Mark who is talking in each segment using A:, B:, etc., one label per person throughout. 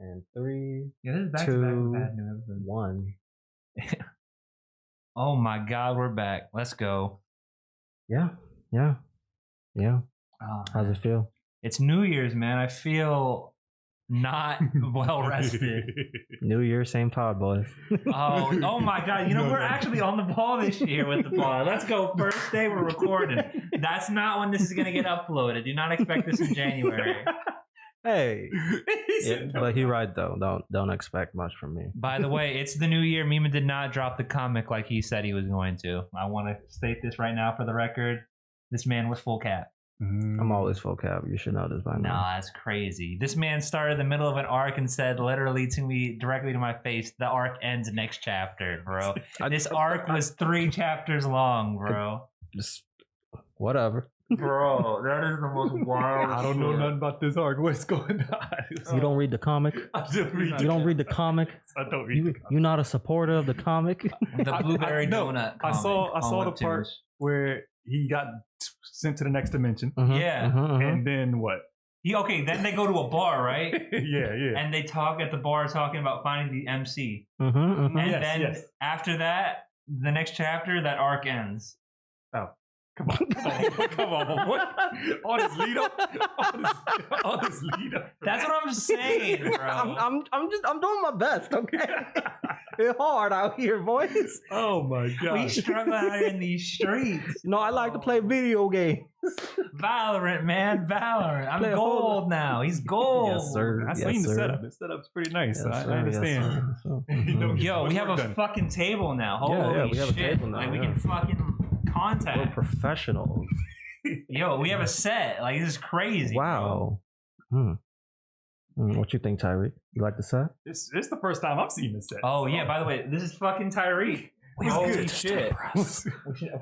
A: And 3,
B: Yeah, this is back
A: 2,
B: to back with bad new episodes.
A: 1.
B: Oh my God, we're back. Let's go.
A: Yeah.
B: Oh,
A: How's it feel?
B: it's New Year's, man. I feel not well rested.
A: New Year, same pod, boys.
B: Oh my God. You know, we're actually on the ball this year with the pod. Let's go. First day we're recording. That's not when this is going to get uploaded. Do not expect this in January.
A: Hey. Yeah, but you're right, though. Don't expect much from me.
B: By the way, it's the new year. Memon did not drop the comic like he said he was going to. I want to state this right now for the record. This man was full cap.
A: I'm always full cap. You should know this by now.
B: Nah, that's crazy. This man started in the middle of an arc and said literally to me, directly to my face, the arc ends next chapter, bro. This arc was 3 chapters long, bro.
A: Just whatever.
B: Bro, that is the most wild
C: I don't know nothing about this arc. What's going on?
A: You don't read the comic?
C: I don't read
A: You don't read the comic?
C: I don't read the comic.
A: You're not a supporter of the comic?
B: The blueberry
C: no,
B: donut
C: I saw
B: comic
C: the
B: on
C: part
B: Webtoons.
C: where he got sent to the next dimension.
B: Yeah.
C: And then what?
B: Okay, then they go to a bar, right?
C: yeah.
B: And they talk at the bar talking about finding the MC.
A: Mm-hmm.
B: And
C: Yes,
B: then
C: yes.
B: after that, the next chapter, that arc ends.
C: Come on. What? All this lead up. All this lead up.
B: That's what I'm saying, bro.
A: I'm doing my best, okay? It's hard out here, boys.
C: Oh my god.
B: We struggle out here in these streets.
A: You know, I like to play video games.
B: Valorant, man. Valorant. I'm
A: Play a whole-
B: gold now. He's gold.
A: Yes, sir.
C: I
A: Yes,
C: seen the
A: sir.
C: setup. The setup's pretty nice.
A: Yes,
C: I
A: sir.
C: understand.
A: Yes, sir.
C: You know,
B: Yo, we
C: much
B: have
C: work
B: a
C: done.
B: fucking table now.
A: Yeah,
B: Holy
A: we have a
B: shit.
A: table now,
B: Like, we
A: yeah.
B: can fucking
A: We're
B: contact.
A: professionals.
B: Yo, we have a set. Like, this is crazy.
A: Wow. What you think, Tyreek? You like the set?
C: It's the first time I've seen this set.
B: Oh, yeah, by the way, this is fucking Tyreek. Holy
C: good.
B: shit.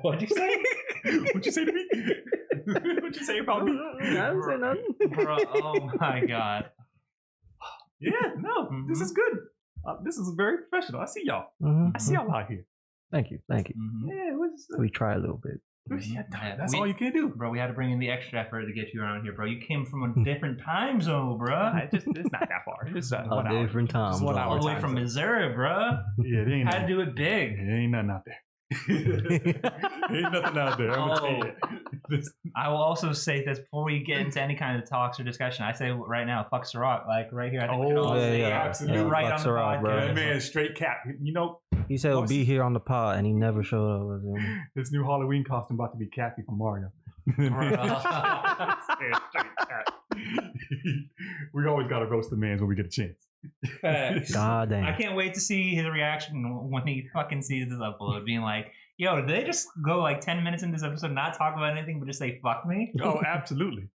B: What'd you say?
C: What'd you say to me? What'd you say about me?
A: I didn't say nothing.
B: Bro, oh my God.
C: Yeah, no, this is good. This is very professional. I see y'all. I see y'all out here.
A: Thank you.
B: Mhm.
C: Yeah, what's
A: We try a little bit.
C: yeah,
B: Yeah,
C: that's all you can do.
B: Bro, we had to bring in the extra effort to get you around here, bro. You came from a different time zone, bro.
C: It's not that far. It's
A: A
C: 1 hour.
A: different time.
C: Just 1 hour.
B: All the way
C: time
B: from
C: zone.
B: Missouri, bro.
C: Yeah, there ain't
B: Had to
C: nothing.
B: do it big.
C: There ain't nothing out there. Ain't nothing out there. I'm gonna tell you. This-
B: I will also say this before we get into any kind of talks or discussion. I say right now, fuck Ciroc. Like right here, I think we can all
C: Oh,
B: say
C: yeah,
B: it.
C: absolutely.
B: Right
A: Fuck
B: on the
A: Ciroc, bro.
B: podcast.
C: That man straight cap. You know,
A: He said he'll be here on the pod, and he never showed up. With him.
C: this new Halloween costume about to be Cappy from Mario. Straight cap. We always gotta roast the mans when we get a chance.
B: Facts.
A: God damn.
B: I can't wait to see his reaction when he fucking sees this upload, being like, yo, did they just go like 10 minutes in this episode, not talk about anything, but just say, fuck me?
C: Oh, absolutely.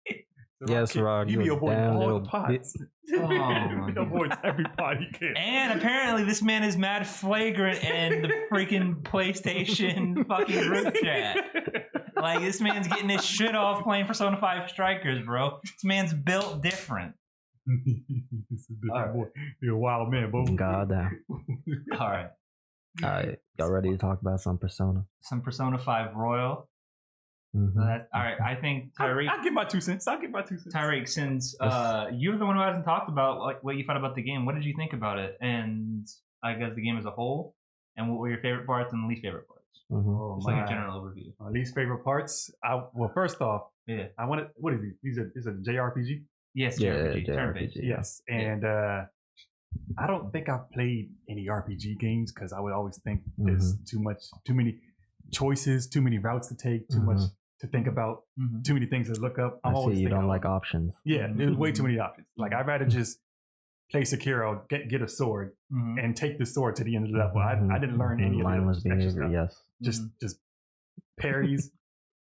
A: Yes, Rod.
C: You be
A: a
C: avoiding
A: damn
C: all
A: little
C: the pods.
B: Oh, my
C: He avoids every pod he can.
B: And apparently this man is mad flagrant in the freaking PlayStation fucking group chat. Like, this man's getting his shit off playing Persona 5 Strikers, bro. This man's built different.
C: This is a different boy. You're a wild man, bro.
A: God damn.
B: All right.
A: All right, y'all ready to talk about some Persona?
B: Some Persona 5 Royal.
A: Mhm.
B: All right, I think Tyreek...
C: I'll give my 2 cents.
B: Tyreek, since you're the one who hasn't talked about like what you thought about the game, what did you think about it? And I guess the game as a whole, and what were your favorite parts and least favorite parts?
A: Mhm.
B: Just like a general overview.
C: My least favorite parts. Well, first off,
B: Yeah.
C: I wanted. What is it? These are JRPG.
B: Yes,
A: Yeah,
B: JRPG,
A: JRPG.
B: turn-based.
C: Yes, and I don't think I've played any RPG games because I would always think there's too many choices, too many routes to take, too much to think about, too many things to look up.
A: I see
C: always
A: you
C: thinking,
A: don't like options.
C: Yeah, there's way too many options. Like I'd rather just play Sekiro, get a sword, and take the sword to the end of the level. I didn't learn any of
A: mindless
C: the extra
A: behavior.
C: stuff.
A: Yes.
C: Just parries,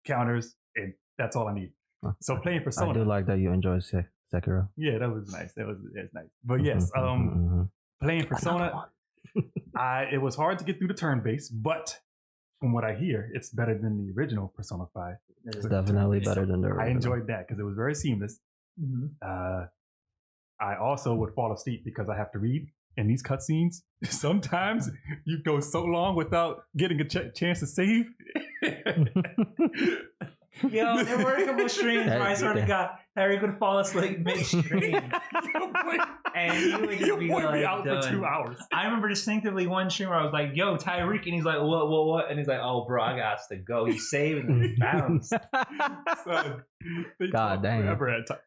C: counters, and that's all I need. So playing Persona.
A: I do like that you enjoy Sekiro.
C: Yeah, that was nice. That's nice. But yes, playing Persona, it was hard to get through the turn base, but from what I hear, it's better than the original Persona 5.
A: It's definitely better than the original.
C: I enjoyed that because it was very seamless. I also would fall asleep because I have to read in these cutscenes. Sometimes you go so long without getting a chance to save.
B: Yo, there were a couple of streams where I sort of got Tyreek would fall asleep midstream. And he would just be like,
C: out
B: done.
C: for 2 hours.
B: I remember distinctly one stream where I was like, yo, Tyreek. And he's like, what? And he's like, oh, bro, I got to go. He's saving his bounce.
C: Son,
A: God damn.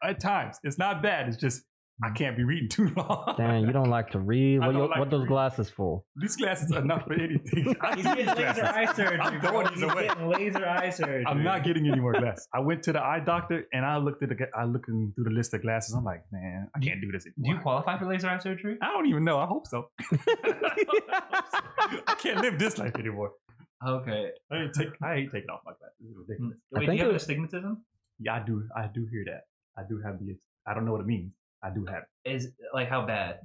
C: At times. It's not bad. It's just, I can't be reading too long.
A: Damn, you don't like to read? What those glasses for?
C: These glasses are not for anything.
B: He's getting laser eye surgery.
C: I'm throwing these away.
B: Getting laser eye surgery.
C: I'm not getting any more glasses. I went to the eye doctor and I looked through the list of glasses. I'm like, man, I can't do this anymore.
B: Do you qualify for laser eye surgery?
C: I don't even know. I hope so. I can't live this life anymore.
B: Okay.
C: I ain't taking off my glasses. It's ridiculous.
B: Wait, do you have astigmatism?
C: Yeah, I do hear that. I do have I don't know what it means. I do have it.
B: Is like how bad?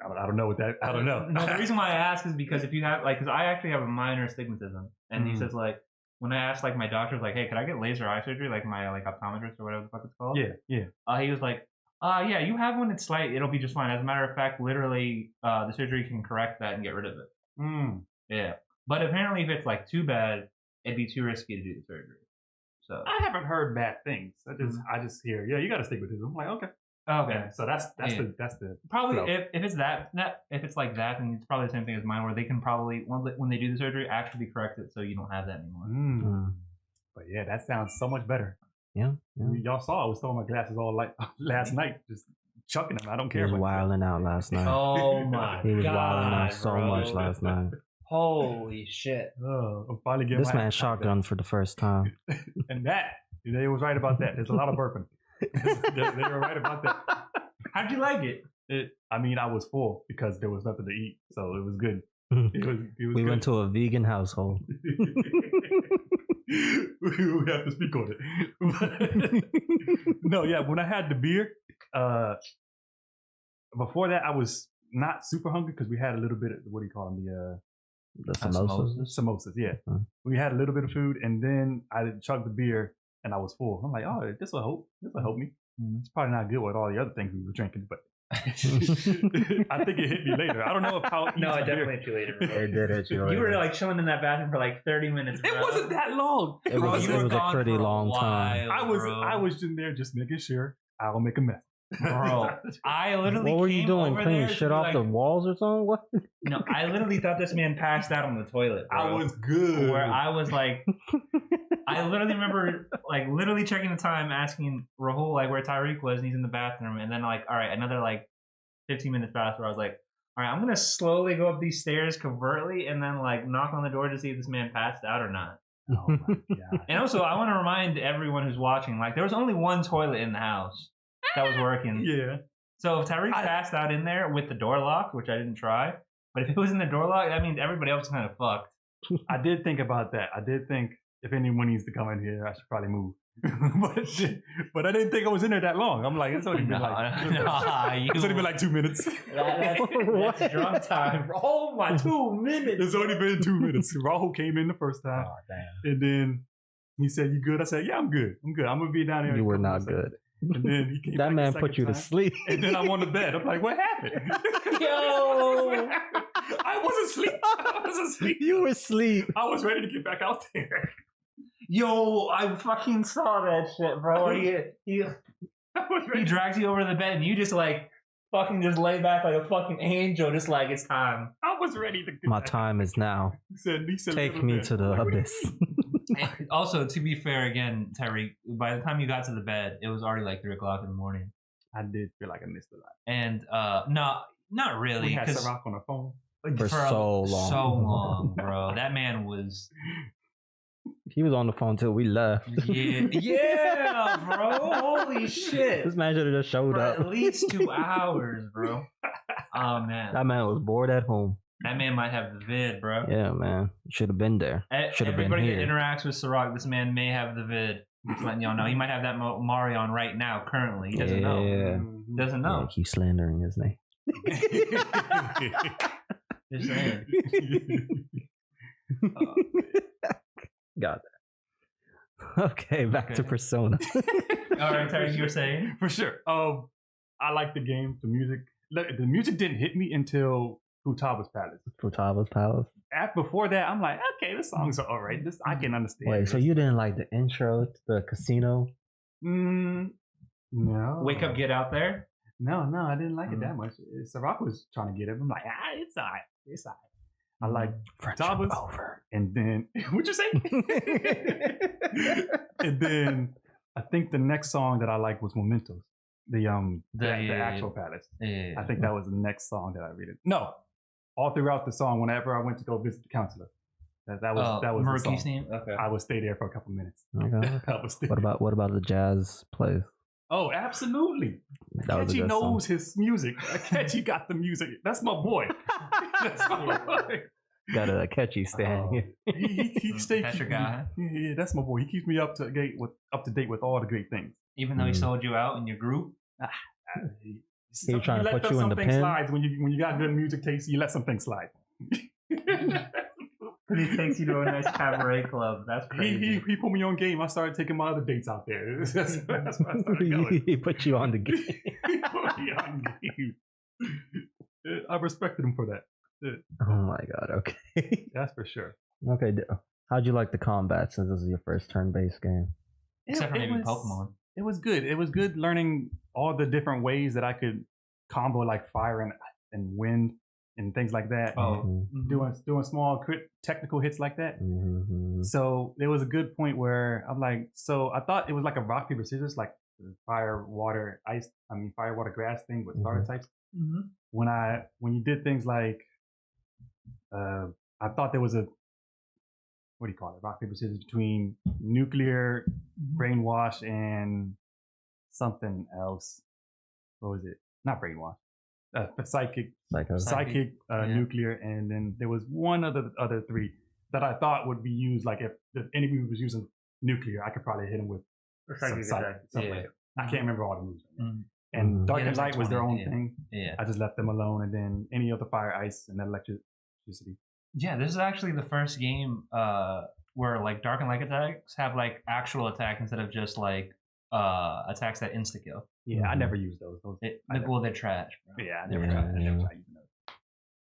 C: I don't know what that. I don't know.
B: No, the reason why I ask is because if you have because I actually have a minor astigmatism, and he says like when I asked like my doctor's like, hey, could I get laser eye surgery? Like my optometrist or whatever the fuck it's called.
C: Yeah.
B: He was like, yeah, you have one. It's slight. It'll be just fine. As a matter of fact, literally, the surgery can correct that and get rid of it. Yeah, but apparently, if it's like too bad, it'd be too risky to do the surgery. So
C: I haven't heard bad things. I just hear, yeah, you got to stick with this. I'm like, okay.
B: Okay.
C: So that's the
B: probably
C: flow.
B: if it's if it's like that, then it's probably the same thing as mine, where they can probably when they do the surgery actually correct it so you don't have that anymore.
C: But yeah, that sounds so much better.
A: Yeah.
C: Y'all saw I was throwing my glasses all like last night, just chucking them. I don't care.
A: He was wilding out last night.
B: Oh my!
A: He was wilding out
B: God,
A: so
B: bro.
A: much last night.
B: Holy shit!
C: I'm finally getting
A: This man shotgun for the first time.
C: And they was right about that. There's a lot of burping. they were right about that.
B: How'd you like it?
C: I mean, I was full because there was nothing to eat, so it was good. It was
A: We
C: good.
A: went to a vegan household.
C: We have to speak on it. No, yeah, when I had the beer, before that, I was not super hungry because we had a little bit of, what do you call them?
A: The samosas.
C: Samosas, yeah. We had a little bit of food, and then I chugged the beer, and I was full. I'm like, oh, this will help. This will help me. It's probably not good with all the other things we were drinking, but I think it hit me later. I don't know how.
B: No, it definitely hit you later. Bro.
A: It did hit you later.
B: You were like chilling in that bathroom for like 30 minutes. Bro.
C: It wasn't that long.
A: It was a pretty long time.
C: I was in there just making sure I don't make a mess.
B: Bro, I literally.
A: What were you doing? Cleaning shit off the walls or something? What?
B: No, I literally thought this man passed out on the toilet. Bro.
C: I was good.
B: Where I was like, I literally remember like literally checking the time, asking Rahul like where Tyreek was, and he's in the bathroom, and then like, all right, another like 15 minutes passed where I was like, all right, I'm gonna slowly go up these stairs covertly, and then like knock on the door to see if this man passed out or not.
C: Oh my god!
B: And also, I want to remind everyone who's watching, like there was only one toilet in the house that was working.
C: Yeah.
B: So if Tyreek passed out in there with the door locked, which I didn't try, but if it was in the door locked, that means everybody else is kind of fucked.
C: I did think about that. I did think if anyone needs to come in here, I should probably move. but I didn't think I was in there that long. I'm like, it's only been it's only been like 2 minutes.
B: That's drunk time. Oh my, 2 minutes.
C: It's only been 2 minutes. Rahul came in the first time.
A: Oh, damn.
C: And then he said, you good? I said, yeah, I'm good. I'm gonna be down here.
A: You were not good.
C: And then he came
A: that
C: back
A: man
C: the
A: put you
C: second
A: to
C: time.
A: sleep.
C: And then I'm on the bed. I'm like, what happened?
B: Yo!
C: I was asleep.
A: You were asleep.
C: I was ready to get back out there.
B: Yo, I fucking saw that shit, bro. He drags you over the bed and you just like fucking just lay back like a fucking angel, just like it's time.
C: I was ready to get
A: My
C: back.
A: time is now.
C: He said,
A: Take me to the abyss.
B: And also, to be fair, again, Tyreek, by the time you got to the bed, it was already like 3 o'clock in the morning.
C: I did feel like I missed a lot.
B: And no, not really.
C: We had Ciroc on the phone.
A: For so long.
B: So long, bro. That man was...
A: He was on the phone till we left.
B: Yeah, bro. Holy shit.
A: This man should have just showed
B: For
A: up.
B: at least 2 hours, bro. Oh, man.
A: That man was bored at home.
B: That man might have the vid, bro.
A: Yeah, man. Should have been there. Should have been
B: Everybody
A: here.
B: that interacts with Ciroc, this man may have the vid. Just letting y'all know. He might have that Mari on right now, currently. He doesn't know.
C: Mm-hmm.
B: Doesn't know.
A: Yeah, keep slandering his name.
B: Just saying.
A: Got that. Okay, back to Persona.
B: All right, Terry, you were saying?
C: For sure. I like the game, the music. The music didn't hit me until Futaba's Palace.
A: Futaba's Palace.
C: Before that, I'm like, okay, this song's all right. This I can understand.
A: Wait, so you didn't like the intro to the casino?
C: No.
B: Wake Up, Get Out There?
C: No, I didn't like it that much. Ciroc was trying to get it. I'm like, it's all right. It's all right. I like Java's over. And then, what'd you say? And then I think the next song that I liked was Mementos. The actual Palace.
B: Yeah.
C: I think that was the next song that I read it. No, all throughout the song, whenever I went to go visit the counselor, that was the song.
B: Name? Okay.
C: I would stay there for a couple minutes.
A: Okay. What about the jazz plays?
C: Oh, absolutely. Catchy knows his music. Catchy got the music. That's my boy. That's my boy.
A: Got a Catchy stand.
C: He stays.
B: That's your guy.
C: Yeah, that's my boy. He keeps me up to date with all the great things.
B: Even though he sold you out in your group.
A: He's trying to put you in the pen.
C: Slides when you got good music taste. You let something slide.
B: He takes you to a nice cabaret club. That's crazy.
C: He put me on game. I started taking my other dates out there. That's where I started going.
A: He put you on the game.
C: He put me on game. I respected him for that.
A: Oh my god. Okay.
C: That's for sure.
A: Okay. How'd you like the combat since this is your first turn-based game?
B: Except for maybe Pokemon.
C: It was good. It was good learning all the different ways that I could combo like fire and wind and things like that.
B: Oh,
C: doing small technical hits like that.
A: Mm-hmm.
C: So there was a good point where I'm like, so I thought it was like a rock paper scissors, like fire, water, ice. Fire, water, grass thing with starter types.
B: Mm-hmm.
C: When you did things like, I thought there was a, what do you call it? Rock paper scissors between nuclear, brainwash, and something else. What was it? Not brainwash. Psychic, nuclear, and then there was one other three that I thought would be used. Like if the enemy was using nuclear, I could probably hit him with some psychic. I can't remember all the moves. Mm-hmm. And Dark and Light was their own thing. Yeah, I just left them alone, and then any other fire, ice, and electricity.
B: Yeah, this is actually the first game where like Dark and Light attacks have like actual attack instead of just like attacks that insta kill.
C: Yeah, I never used those.
B: They're trash, bro.
C: Yeah, I never tried using those.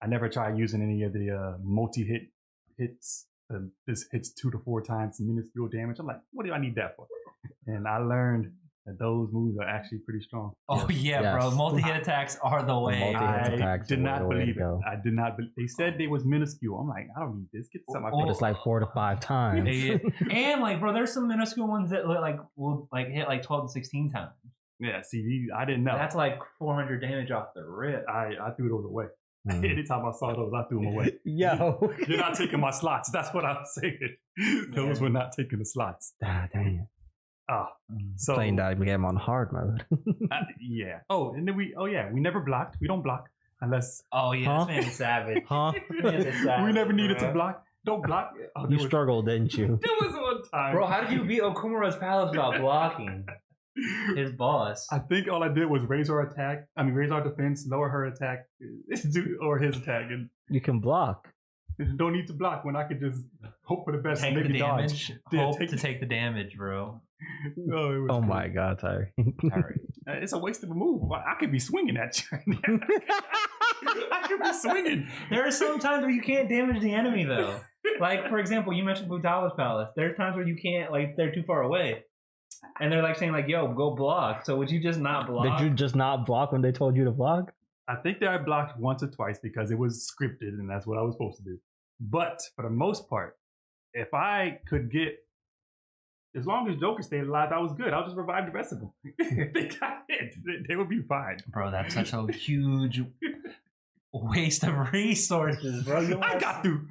C: I never tried using any of the multi hits. This hits 2 to 4 times minuscule damage. I'm like, what do I need that for? And I learned that those moves are actually pretty strong.
B: Oh yes. Bro, multi-hit attacks are the way.
C: I did not believe it. I did not. They said they was minuscule. I'm like, I don't need this. Get something.
A: But it's like 4 to 5 times.
B: And like, bro, there's some minuscule ones that will hit like 12 to 16 times.
C: Yeah, see, I didn't know.
B: That's like 400 damage off the rip.
C: I threw those away. Anytime I saw those, I threw them away.
A: Yo,
C: you're not taking my slots. That's what I was saying. Those were not taking the slots.
A: Ah, dang it.
C: So
A: playing that game on hard mode.
C: Yeah. Oh, and then we never blocked. We don't block unless.
B: Oh yeah, this man is savage.
A: Huh?
C: We never needed to block. Don't block.
A: You struggled, didn't you?
C: There was one time,
B: bro. How did you beat Okumura's Palace without blocking? His boss.
C: I think all I did was raise our defense, lower her attack, or his attack, and
A: you can block.
C: Don't need to block when I could just hope for the best.
B: Take
C: and make
B: the damage.
C: Dodge.
B: Take the damage, bro.
C: Oh
A: my god, Tyree.
C: It's a waste of a move. I could be swinging at you. I could be swinging.
B: There are some times where you can't damage the enemy, though. Like, for example, you mentioned Futala's Palace. There are times where you can't, like, they're too far away. And they're like saying, like, yo, go block. So would you just not block?
A: Did you just not block when they told you to block?
C: I think that I blocked once or twice because it was scripted and that's what I was supposed to do. But for the most part, if I could get, as long as Joker stayed alive, I was good. I'll just revive the rest of them. If they got hit, they would be fine.
B: Bro, that's such a huge waste of resources, bro.
C: I got through.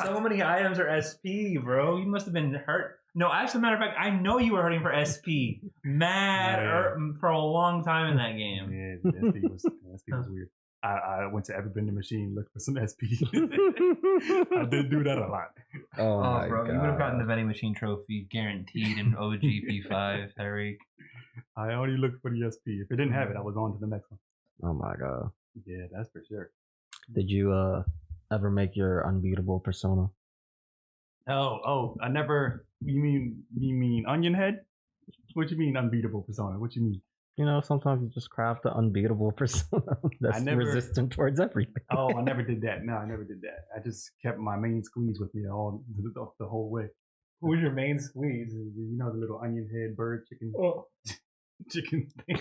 B: So many items are SP, bro. You must have been hurt. No, as a matter of fact, I know you were hurting for SP. For a long time in that game.
C: Yeah, the SP was weird. I went to every vending machine, looked for some SP. I did do that a lot.
A: Oh my
B: bro,
A: God.
B: You would have gotten the vending machine trophy guaranteed in OG P5, Eric.
C: I only looked for the SP. If it didn't have it, I was on to the next one.
A: Oh my God.
C: Yeah, that's for sure.
A: Did you ever make your unbeatable persona?
C: Oh, I never. You mean Onion Head? What you mean unbeatable persona? What you mean?
A: You know, sometimes you just craft an unbeatable persona that's resistant towards everything.
C: Oh, I never did that. No, I never did that. I just kept my main squeeze with me the whole way.
D: Who's your main squeeze?
C: You know the little onion head bird chicken
D: Oh.
C: chicken thing.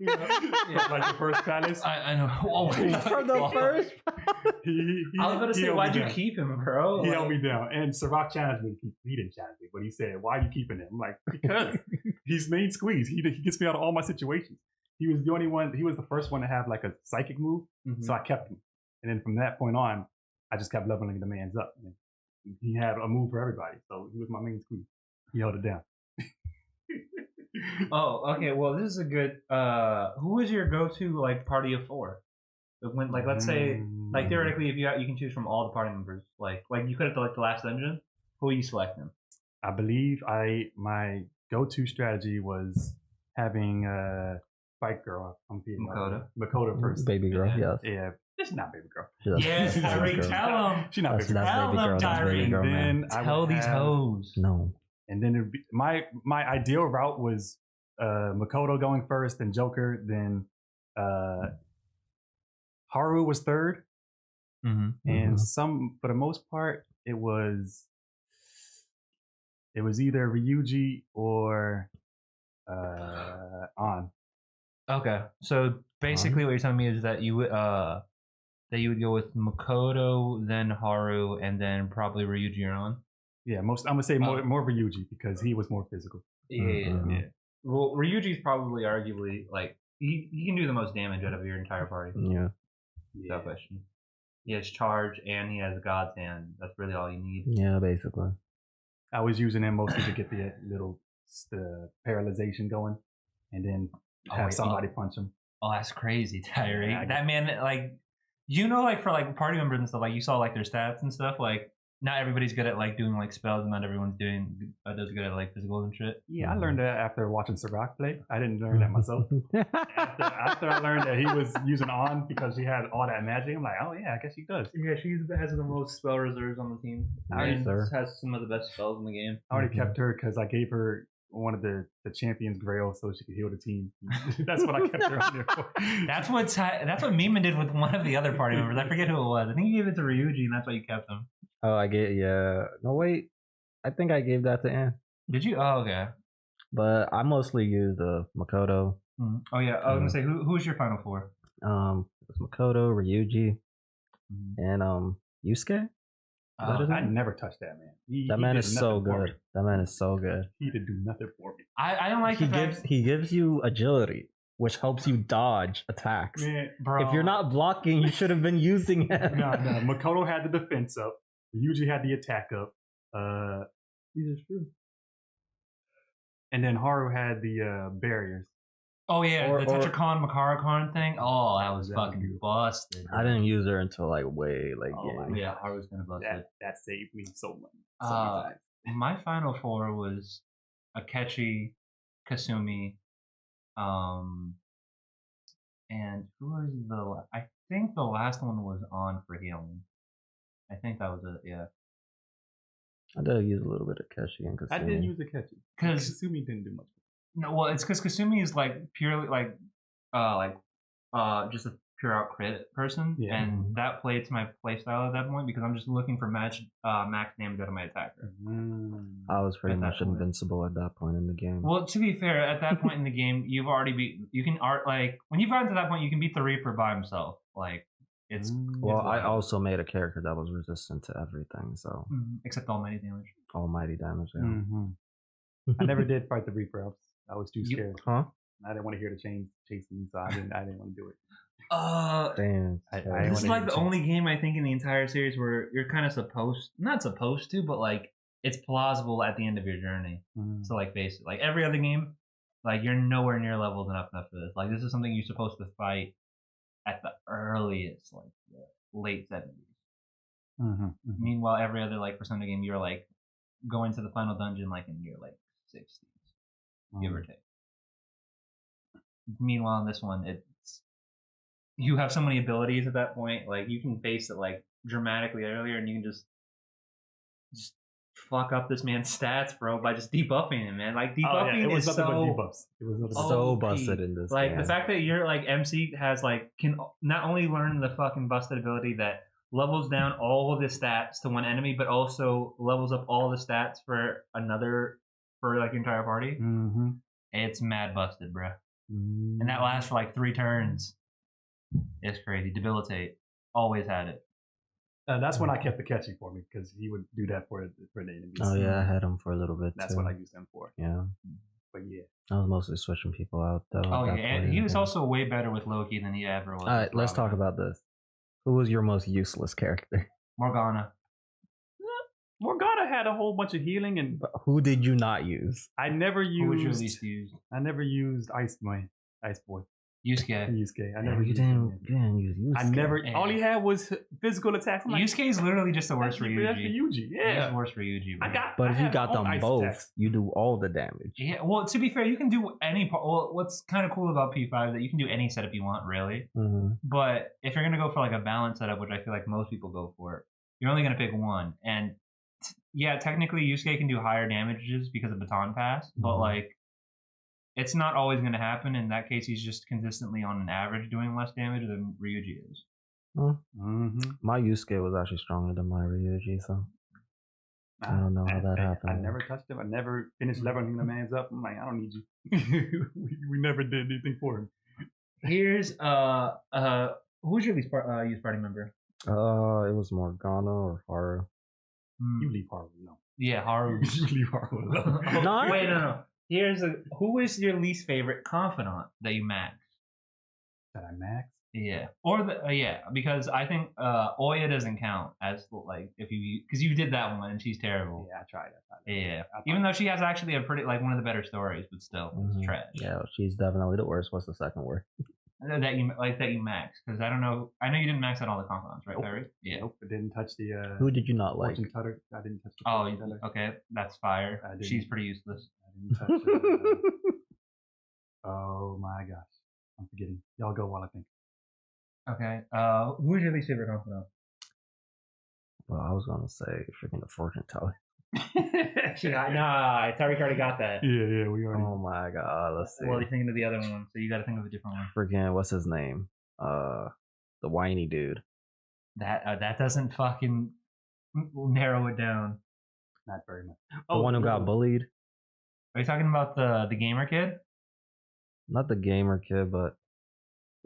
C: Like the first palace.
B: I know. Oh,
A: From the first.
B: I was about to say, why'd you keep him, bro?
C: He held me down. And Sirach challenged me to keep. He didn't challenge me, but he said, "Why are you keeping him?" I'm like, because he's main squeeze. He gets me out of all my situations. He was the only one. He was the first one to have like a psychic move, so I kept him. And then from that point on, I just kept leveling the man's up. And he had a move for everybody, so he was my main squeeze. He held it down.
B: Oh, okay. Well, this is a good. Who is your go-to like party of 4? When like let's say like theoretically, if you can choose from all the party members, like you could have like the last dungeon. Who are you selecting?
C: I believe my go-to strategy was having Fight Girl. I'm feeling Makoto first.
A: Baby girl, yes.
C: Yeah, it's not baby girl.
B: Yes, Tyree, tell him.
C: She's not
A: That's
C: baby girl.
A: not baby girl. That's baby girl, man.
C: Then
B: Tell these hoes.
A: No.
C: And then it'd be, my ideal route was Makoto going first, then Joker, then Haru was third, and for the most part it was either Ryuji or An.
B: Okay, so basically what you're telling me is that you would go with Makoto, then Haru, and then probably Ryuji or An.
C: Yeah, I'm gonna say more Ryuji because he was more physical.
B: Yeah. Well, Ryuji's probably arguably like he can do the most damage out of your entire party.
A: Yeah.
B: No question. He has charge and he has God's hand. That's really all you need.
A: Yeah, basically.
C: I was using him mostly to get the paralyzation going, and then have somebody punch him.
B: Oh, that's crazy, Tyree.
C: Yeah,
B: that man, like, like for like party members and stuff, like you saw like their stats and stuff. Like, not everybody's good at like doing like spells, and not everyone's does good at like physicals and shit.
C: Yeah, I learned that after watching Sirach play. I didn't learn that myself. after I learned that he was using An because she had all that magic, I'm like, oh yeah, I guess she does.
D: Yeah, she has the most spell reserves on the team. Has some of the best spells in the game.
C: I already kept her because I gave her one of the champion's grail so she could heal the team. That's what I kept her on there for.
B: That's what Memon did with one of the other party members. I forget who it was. I think he gave it to Ryuji, and that's why you kept him.
A: Oh, I gave no wait. I think I gave that to Ann.
B: Did you? Oh, okay.
A: But I mostly used Makoto.
B: Oh yeah, I was gonna say who's your final 4?
A: It's Makoto, Ryuji, and Yusuke.
C: I never touched that man.
A: That man is so good. That man is so good.
C: He did do nothing for me.
B: I don't like
A: he gives you agility, which helps you dodge attacks.
C: Man, bro.
A: If you're not blocking, you should have been using him.
C: No. Makoto had the defense up. Ryuji had the attack up. These are true. And then Haru had the barriers.
B: Oh yeah, the Tetracon Makara-con thing. Oh, that was fucking busted.
A: I didn't use her until like way like
B: yeah, Haru's gonna bust it.
C: That saved me so much.
B: My final 4 was Akechi, Kasumi, and who was I think the last one was on for healing. I think that was it. Yeah.
A: I did use a little bit of Keshi and Kasumi.
C: I did use Akechi because Kasumi didn't do much.
B: No, well, it's because Kasumi is like purely just a pure out crit person, and that played to my playstyle at that point because I'm just looking for max damage out of my attacker.
A: I was pretty much invincible at that point in the game.
B: Well, to be fair, at that point in the game, you've already when you've gotten to that point, you can beat the Reaper by himself. Like it's
A: I also made a character that was resistant to everything, so
B: except almighty damage.
A: Almighty damage. Yeah.
C: I never did fight the Reaper. I was too scared.
A: Huh?
C: I didn't want to hear the chains chasing me, so I didn't want to do it.
A: Damn.
B: This is like the only game I think in the entire series where you're kind of not supposed to, but like it's plausible at the end of your journey. So like face it. Like every other game, like you're nowhere near leveled enough for this. Like this is something you're supposed to fight at the earliest, like the late 70s. Meanwhile, every other like Persona game, you're like going to the final dungeon like in year like 60s, give or take. Meanwhile, in this one, you have so many abilities at that point. Like you can face it like dramatically earlier, and you can just fuck up this man's stats, bro, by just debuffing him, man. Like debuffing is so
C: debuffs. It was
A: so busted in this.
B: Like the fact that your like MC has like can not only learn the fucking busted ability that levels down all of the stats to one enemy, but also levels up all the stats for like the entire party.
C: Mm-hmm.
B: It's mad busted, bro. Mm-hmm. And that lasts for like 3 turns. It's crazy. Debilitate. Always had it.
C: That's when I kept the catching for me because he would do that for the enemies.
A: Oh yeah, I had him for a little bit.
C: That's
A: too.
C: what I used him for.
A: Yeah.
C: But yeah.
A: I was mostly switching people out though.
B: Oh yeah, and he was also way better with Loki than he ever was.
A: All right, let's talk about this. Who was your most useless character?
B: Morgana.
C: Morgana had a whole bunch of healing, and
A: but who did you not use?
C: I never used.
B: Who was your least used?
C: I never used Ice Boy. Yusuke. I never.
A: You didn't use Yusuke.
C: I never. All he had was physical attacks.
B: Yusuke is literally just the worst for Yuji.
C: That's for Yuji. Yeah,
B: it's worse for Yuji. Bro.
A: But if you got them both, attacks. You do all the damage.
B: Yeah. Well, to be fair, you can do any. Well, what's kind of cool about P5 is that you can do any setup you want, really. Mm-hmm. But if you're gonna go for like a balanced setup, which I feel like most people go for, you're only gonna pick one. And yeah, technically Yusuke can do higher damages because of Baton Pass, but like. It's not always going to happen. In that case, he's just consistently on an average doing less damage than Ryuji is.
A: Mm-hmm. My Yusuke was actually stronger than my Ryuji, so I don't know how that happened.
C: I never touched him. I never finished leveling the man's up. I'm like, I don't need you. we never did anything for him.
B: Here's who's your least used party member?
A: It was Morgana or Haru.
C: You leave Haru alone.
B: Yeah, Haru.
C: You leave Haru alone.
B: No, wait, no. Who is your least favorite confidant that you maxed?
C: That I maxed?
B: Yeah, or because I think Oya doesn't count as like because you did that one and she's terrible.
C: Yeah, I tried.
B: Yeah, even though she has actually a pretty like one of the better stories, but still it's trash.
A: Yeah, she's definitely the worst. What's the second word?
B: That you max because I don't know. I know you didn't max out all the confidants, right, Larry? Yeah.
C: Nope, I didn't touch the.
A: Who did you not like?
C: Cutter. I didn't touch.
B: Okay, that's fire. She's pretty useless.
C: I didn't touch. Oh my gosh, I'm forgetting. Y'all go while I think.
B: Okay. Who's your least favorite confidant?
A: Well, I was gonna say freaking the fortune teller.
B: Nah, Tariq already got that.
C: Yeah, we already.
A: Oh my god, let's see.
B: Well, you're thinking of the other one, so you got to think of a different one.
A: Freaking, what's his name? The whiny dude.
B: That doesn't fucking narrow it down.
C: Not very much.
A: The one who got bullied.
B: Are you talking about the gamer kid?
A: Not the gamer kid, but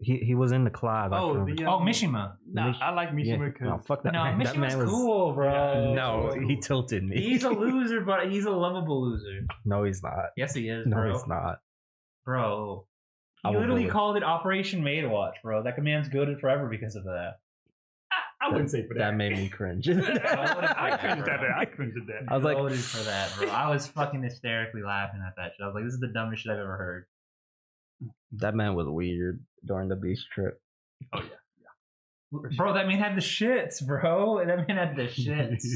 A: he was in the class.
B: Mishima.
C: Nah, I like Mishima because
A: fuck that.
B: No,
A: man.
B: Mishima's
A: that man was
B: cool, bro.
A: No, he tilted me.
B: He's a loser, but he's a lovable loser.
A: No, he's not.
B: Yes, he is,
A: no,
B: bro.
A: No, he's not.
B: Bro. He literally called it Operation Maid Watch, bro. That command's goaded forever because of that.
C: I wouldn't say for that.
A: That made me cringe.
C: I cringed at that.
A: I was like,
B: goaded for that, bro. I was fucking hysterically laughing at that shit. I was like, this is the dumbest shit I've ever heard.
A: That man was weird during the beach trip.
C: Oh yeah.
B: Bro, that man had the shits, bro. That man had the shits.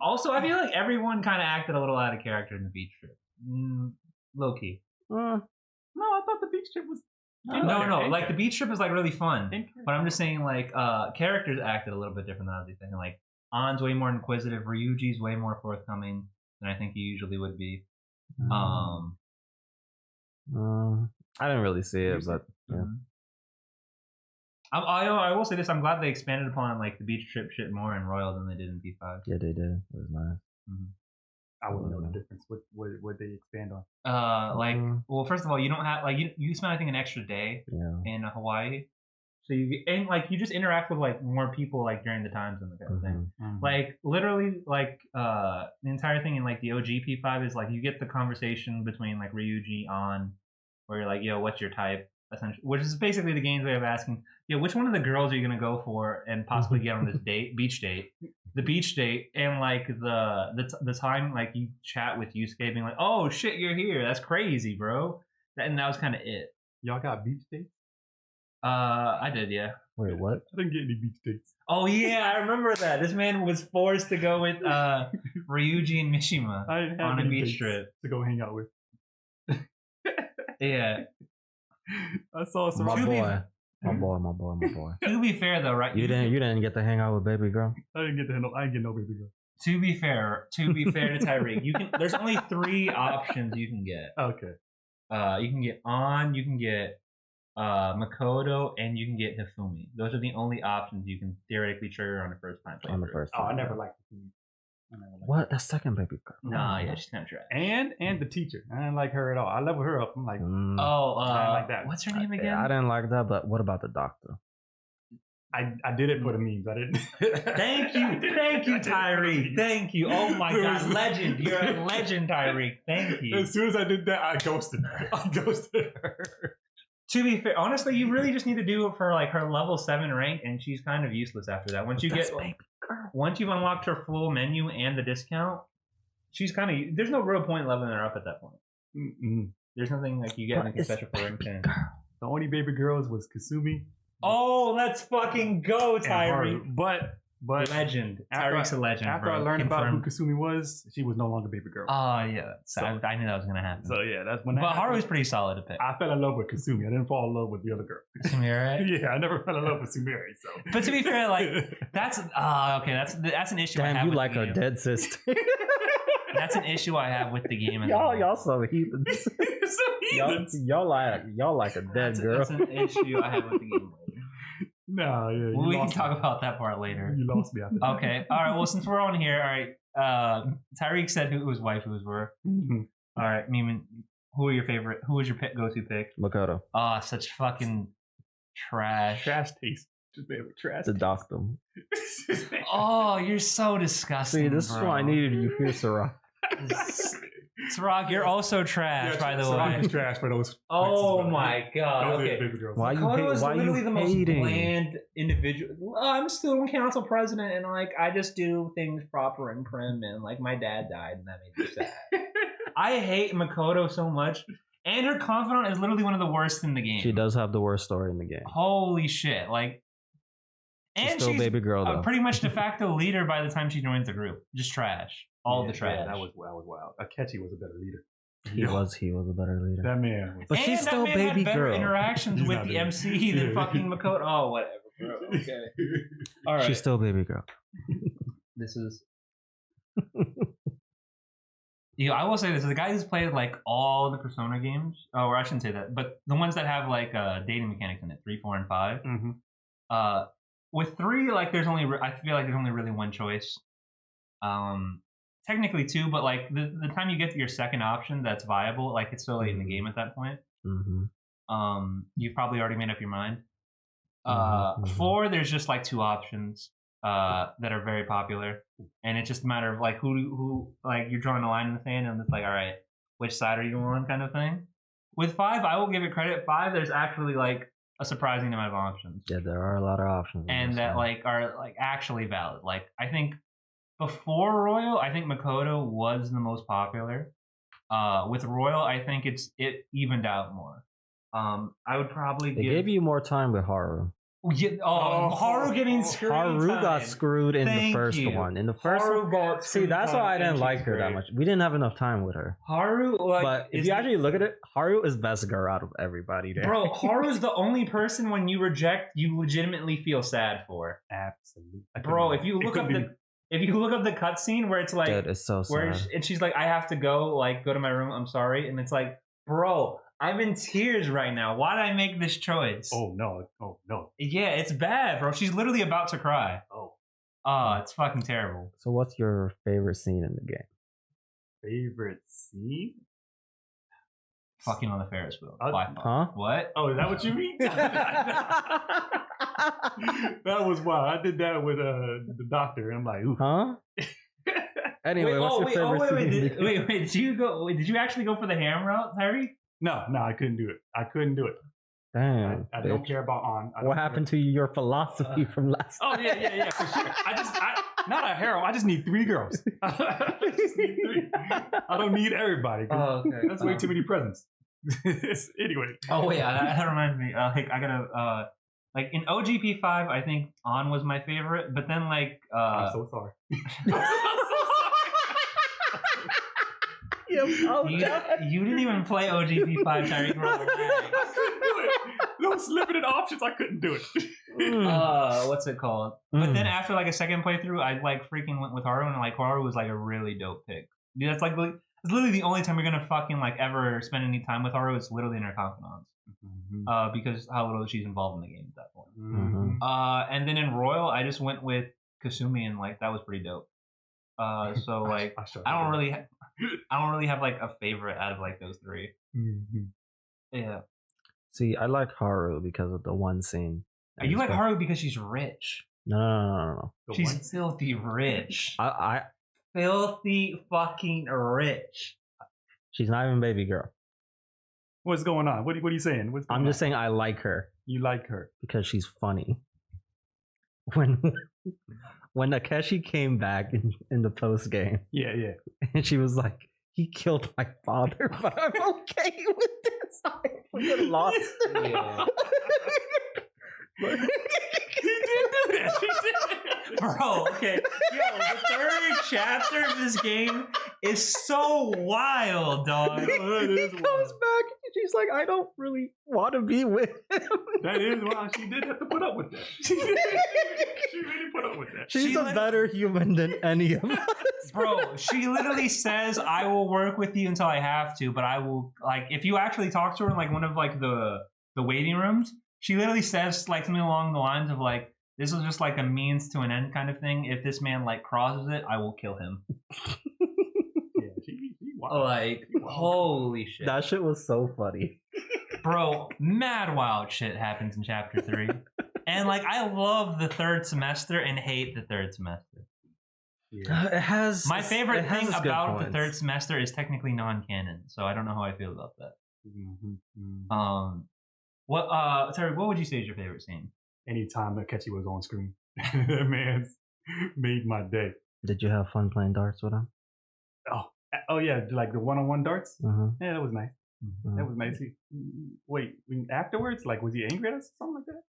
B: Also, I feel like everyone kind of acted a little out of character in the beach trip. Low key.
C: No, I thought the beach trip was.
B: No. Like the beach trip is like really fun, but I'm just saying like characters acted a little bit different than I was thinking. Like An's way more inquisitive, Ryuji's way more forthcoming than I think he usually would be.
A: I didn't really see it, but yeah.
B: I will say this: I'm glad they expanded upon like the beach trip shit more in Royal than they did in P5.
A: Yeah, they did. It was nice.
C: Mm-hmm. I wouldn't know the difference. What they expand on?
B: Well, first of all, you don't have like you spend I think an extra day in Hawaii, so you just interact with like more people like during the times and the kind of thing. Mm-hmm. Like literally, like the entire thing in like the OG P5 is like you get the conversation between like Ryuji on, where you're like, yo, what's your type? Essentially, which is basically the game's way of asking, which one of the girls are you gonna go for and possibly get on this beach date, and like the time like you chat with Yusuke being like, oh shit, you're here, that's crazy, bro, and that was kind of it.
C: Y'all got beach dates?
B: I did, yeah.
A: Wait, what?
C: I didn't get any beach dates.
B: Oh yeah, I remember that. This man was forced to go with Ryuji and Mishima on a beach trip
C: to go hang out with.
B: Yeah.
C: I saw some.
A: My boy.
B: To be fair, though, right?
A: You didn't get to hang out with baby girl.
C: I didn't get no baby girl.
B: To be fair to Tyreek, there's only 3 options you can get.
C: Okay.
B: You can get On, you can get Makoto, and you can get Hifumi. Those are the only options you can theoretically trigger on the first time.
A: On the first time.
C: I never liked the
A: What? That second baby girl.
B: Nah, yeah, she's kind of trash.
C: And the teacher. I didn't like her at all. I leveled her up. I'm like,
B: I
C: didn't like that.
B: What's her name again?
A: Yeah, I didn't like that, but what about the doctor?
C: I did it for the memes. I didn't.
B: Thank you, Tyreek. Thank you. Oh my God, legend! You're a legend, Tyreek. Thank you.
C: As soon as I did that, I ghosted her.
B: To be fair, honestly, you really just need to do it for like her level 7 rank, and she's kind of useless after that. Once you've unlocked her full menu and the discount, she's kind of. There's no real point leveling her up at that point.
C: Mm-mm.
B: There's nothing like you get anything special for rank 10.
C: The only baby girls was Kasumi.
B: Oh, let's fucking go, Tyreek.
C: But
B: legend. Tyreek's a legend.
C: After
B: bro.
C: I learned about who
B: Confirmed.
C: Kasumi was, she was no longer baby girl.
B: Oh yeah,
C: So-
B: I knew that was gonna happen.
C: So yeah, that's when. That
B: But
C: happened.
B: Haru's pretty solid to pick.
C: I fell in love with Kasumi. I didn't fall in love with the other girl.
B: Sumire.
C: Yeah, I never fell in love with Sumire. So,
B: But to be fair, like that's okay. That's an issue. I
A: Damn,
B: have
A: you
B: with
A: like
B: the
A: her
B: game.
A: dead sister.
B: That's an issue I have with the game. As a whole.
A: y'all so heathens. y'all like a dead girl.
B: That's an issue I have with the game.
C: nah, yeah.
B: Well, we can talk about that part later.
C: You lost me after that.
B: Okay. All right. Well, since we're on here, all right. Tyreek said who his waifus were.
C: Mhm.
B: All right. Memon, who are your favorite? Who was your go-to pick?
A: Makoto.
B: Oh, such fucking trash.
C: Trash taste. Just made with trash.
A: The doctor.
B: Oh, you're so disgusting.
A: See, this is why I needed you here, Sarah.
B: Sirach, you're also trash, by the way.
C: Is trash for those.
B: Oh
C: places,
B: my god.
C: Those are
B: Okay.
C: baby girls.
A: Why you
B: Makoto is
A: why
B: literally
A: you
B: the most
A: hating?
B: bland individual. I'm student council president, and like I just do things proper and prim, and like my dad died, and that made me sad. I hate Makoto so much, and her confidant is literally one of the worst in the game.
A: She does have the worst story in the game.
B: Holy shit! Like,
A: She's
B: and
A: still
B: she's
A: baby girl though.
B: pretty much de facto leader by the time she joins the group. Just trash. All the trash.
C: Yeah, that was wild. Akechi was a better leader.
A: He was a better leader.
C: That man was.
A: But
B: and
A: she's
B: that
A: still
B: man
A: baby
B: had better
A: girl.
B: interactions
C: He's
B: with
C: not
B: the
C: doing it.
B: MC than
C: Yeah.
B: fucking Makoto. Oh, whatever, bro. Okay. All right.
A: She's still baby girl.
B: This is. I will say this: the guy who's played like all the Persona games, or I shouldn't say that, but the ones that have like dating mechanics in it, 3, 4, and 5.
C: Mhm.
B: With 3, like there's only I feel like there's only really one choice. Technically 2, but like the time you get to your second option that's viable, like it's so late in the game at that point.
A: Mm-hmm.
B: You've probably already made up your mind.
A: Mhm.
B: 4, there's just like 2 options that are very popular, and it's just a matter of like who like you're drawing a line in the sand, and it's like, all right, which side are you on, kind of thing. With 5, I will give it credit. 5, there's actually like a surprising amount of options,
A: Yeah, there are a lot of options. in
B: and
A: this
B: that
A: game.
B: like are like actually valid. Like I think before Royal, I think Makoto was the most popular. With Royal, I think it evened out more. I would probably
A: They
B: give.
A: gave you more time with Haru.
B: Haru getting screwed.
A: Haru got screwed in the
B: Thank
A: first
B: you.
A: one. In the first
B: Haru
A: one,
B: got
A: see,
B: screwed
A: that's why I
B: time,
A: didn't
B: and
A: like
B: she's
A: her that
B: great.
A: much. We didn't have enough time with her.
B: Haru, like,
A: But if
B: is
A: you
B: the-
A: actually look at it, Haru is best girl out of everybody there.
B: bro, Haru's the only person when you reject, you legitimately feel sad for.
C: Absolutely.
B: Bro, if you look up the cutscene where it's like,
A: Dude, it's so
B: where
A: sad.
B: and she's like, I have to go to my room. I'm sorry, and it's like, bro, I'm in tears right now. Why did I make this choice?
C: Oh no.
B: Yeah, it's bad, bro. She's literally about to cry.
C: Oh,
B: It's fucking terrible.
A: So what's your favorite scene in the game?
C: favorite scene?
B: Fucking on the Ferris wheel.
C: Uh,
B: By far.
A: Huh?
B: What?
C: Oh, is that what you mean? That was wild. I did that with the doctor, and I'm like, ooh.
A: Huh? Anyway, what's your favorite scene? in the game?
B: Wait, did you actually go for the ham route, Harry?
C: No, I couldn't do it.
A: Damn.
C: I don't
A: bitch.
C: care about on. I don't
A: What
C: care-
A: happened to your philosophy from last
C: Oh yeah, for sure. I not a hero. I just need 3 girls. I just need 3. I don't need everybody.
B: okay.
C: That's way too many presents. Anyway.
B: Oh wait, that reminds me. I gotta like in OGP 5, I think On was my favorite, but then like
C: I'm so sorry.
B: you didn't even play OGP 5, Tyreek.
C: I couldn't do it. Those limited options, I couldn't do it.
B: What's it called? But then after like a second playthrough, I like freaking went with Haru, and like Haru was like a really dope pick. Dude, that's like it's literally the only time you're gonna fucking like ever spend any time with Haru. It's literally in her confidants. because how little she's involved in the game at that point.
A: Mhm.
B: And then in Royal, I just went with Kasumi, and like that was pretty dope. So like I don't really have like a favorite out of like those three. Yeah.
A: See, I like Haru because of the one scene.
B: You like Haru because she's rich.
A: No.
B: She's filthy rich.
A: I
B: Filthy fucking rich.
A: She's not even baby girl.
C: What's going on? What are you saying?
A: I'm just saying I like her.
C: You like her
A: because she's funny. When Akechi came back in the post game,
C: yeah,
A: and she was like, "He killed my father, but I'm okay with this. I would have lost."
B: Yeah.
C: He did do that. He did.
B: Bro, okay. Yo, the third chapter of this game is so wild, dog.
A: He comes back and she's like, "I don't really want to be with him."
C: That is why she did have to put up with that. She really put up with that.
A: She's a better human than any of us.
B: Bro, she literally says, "I will work with you until I have to, but I will," like, if you actually talk to her in like one of like the waiting rooms, she literally says like something along the lines of like, "This is just like a means to an end kind of thing. If this man like crosses it, I will kill him."
C: Yeah, she wild.
B: Like, holy shit.
A: That shit was so funny.
B: Bro, mad wild shit happens in chapter 3. And like, I love the third semester and hate the third semester.
C: Yeah.
A: It has
B: My favorite thing
A: its good
B: about the
A: points.
B: third semester is technically non-canon, so I don't know how I feel about that. Terry, what would you say is your favorite scene?
C: Anytime Akechi was on screen, that man's made my day.
A: Did you have fun playing darts with him?
C: Oh yeah, like the one-on-one darts.
A: Mm-hmm.
C: Yeah, that was nice. That was nice. Wait, afterwards, like, was he angry at us or something like that?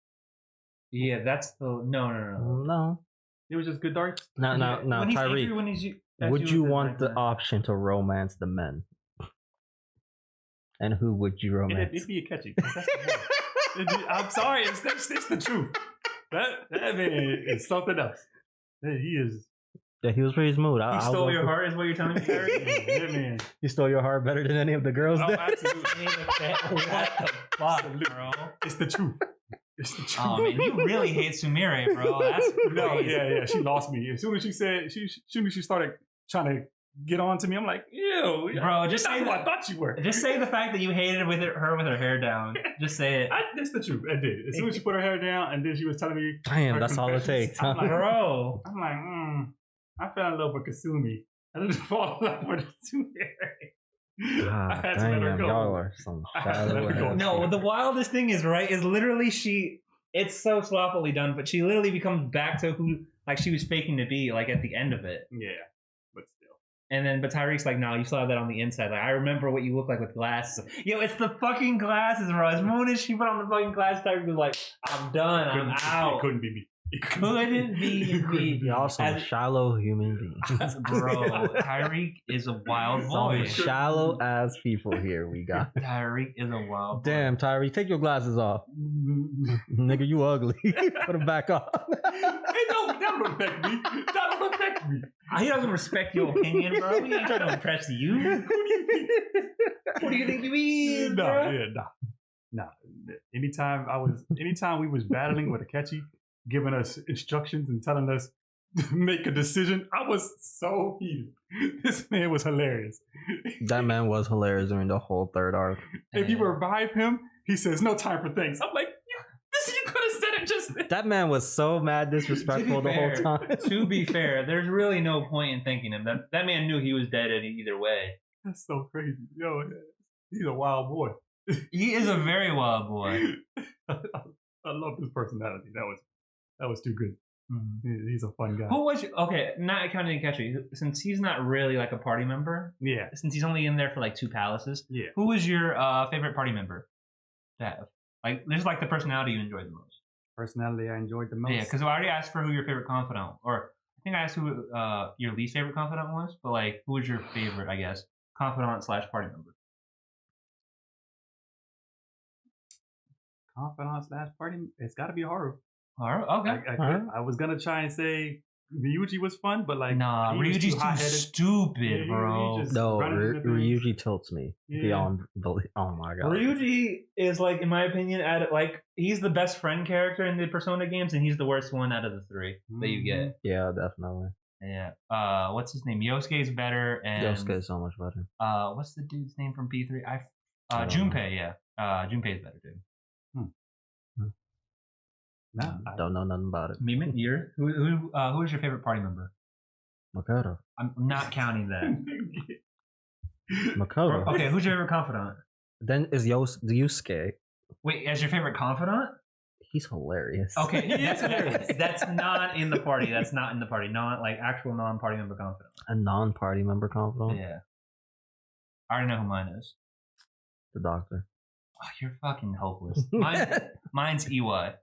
B: Yeah, that's the no.
A: No.
C: It was just good darts.
A: No,
B: When he's angry,
A: Tyreek.
B: when he's
A: Would you want the option to romance the men? And who would you romance?
C: It'd be Akechi. I'm sorry, it's the truth. That man is something else. He is.
A: Yeah, he was pretty smooth.
B: He stole your heart, is what you're telling me, Terry?
C: Yeah, man.
A: He stole your heart better than any of the girls
C: Oh,
A: did.
C: absolutely.
B: What the fuck, bro?
C: It's the truth. It's the truth.
B: Oh man, you really hate Sumire, bro. That's crazy.
C: No, yeah. She lost me. As soon as she started trying to get on to me, I'm like, ew,
B: Bro, just say
C: who I thought you were.
B: Just say the fact that you hated her with her hair down. Just say it.
C: That's the truth. I did. As soon as she put her hair down, and then she was telling me,
A: Damn,
C: her
A: that's all it
C: confessions,
A: takes. Huh?
C: I'm like,
B: Bro.
C: I fell in love with Kasumi. I didn't fall in love with Kasumi. I had to let her
A: Damn,
C: go.
A: y'all are some
C: I had to let her
A: shallow
C: go.
B: No, the wildest thing is literally it's so sloppily done, but she literally becomes back to who like she was faking to be like at the end of it.
C: Yeah, but still.
B: And then but Tyreek's like, no, you still have that on the inside. Like, I remember what you look like with glasses. Yo, it's the fucking glasses, bro. As soon as she put on the fucking glasses, Tyreek was like, I'm done, I'm out.
C: It couldn't be me.
B: Couldn't be me.
A: Y'all some shallow human beings.
B: Bro, Tyreek is a wild
A: Some
B: boy.
A: shallow ass people here we got.
B: Tyreek is a wild boy.
A: Damn, Tyreek, take your glasses off. Nigga, you ugly. Put them back on.
C: Hey, no, that don't affect me. That don't affect me.
B: He doesn't respect your opinion, bro. He ain't trying to impress you. What do you think you mean, bro?
C: Nah. Anytime we was battling with Akechi, giving us instructions and telling us to make a decision, I was so heated. This man was hilarious.
A: That man was hilarious during the whole third arc.
C: If you revive him, he says, "No time for things." I'm like, you could have said it just then.
A: That man was so mad disrespectful the whole time.
B: To be fair, there's really no point in thanking him. That man knew he was dead either way.
C: That's so crazy. Yo, he's a wild boy.
B: He is a very wild boy.
C: I love his personality. That was too good. Mm-hmm. He's a fun guy.
B: Who was okay? Not counting Akechi, since he's not really like a party member.
C: Yeah.
B: Since he's only in there for like 2 palaces.
C: Yeah.
B: Who was your favorite party member to have? Like, this is like the personality you enjoyed the most.
C: Personality I enjoyed the most.
B: Yeah, because I already asked for who your favorite confidant, or I think I asked who your least favorite confidant was. But like, who was your favorite? I guess confidant / party member.
C: Confidant / party. It's got to be Haru.
B: All right, okay.
C: I was gonna try and say Ryuji was fun, but like
B: nah,
C: he was
B: Ryuji's too
C: hot-headed.
B: stupid, bro.
A: No,
C: running into things.
A: Ryuji tilts me beyond belief. Oh my god.
B: Ryuji is like, in my opinion, he's the best friend character in the Persona games, and he's the worst one out of the three that you get.
A: Yeah, definitely.
B: Yeah. What's his name? Yosuke's better, and
A: Yosuke is so much better.
B: what's the dude's name from P3?
A: I don't
B: Junpei. Yeah. Junpei's better too.
C: No,
A: I don't know nothing about it.
B: Memon, who is your favorite party member?
A: Makoto.
B: I'm not counting that.
A: Makoto.
B: Okay, who's your favorite confidant?
A: Then is Yusuke.
B: Wait, as your favorite confidant?
A: He's hilarious.
B: Okay, that's hilarious. That's not in the party. That's not in the party. Not like actual non-party member confidant.
A: A non-party member confidant?
B: Yeah. I already know who mine is.
A: The doctor.
B: Oh, you're fucking hopeless. Mine's EY.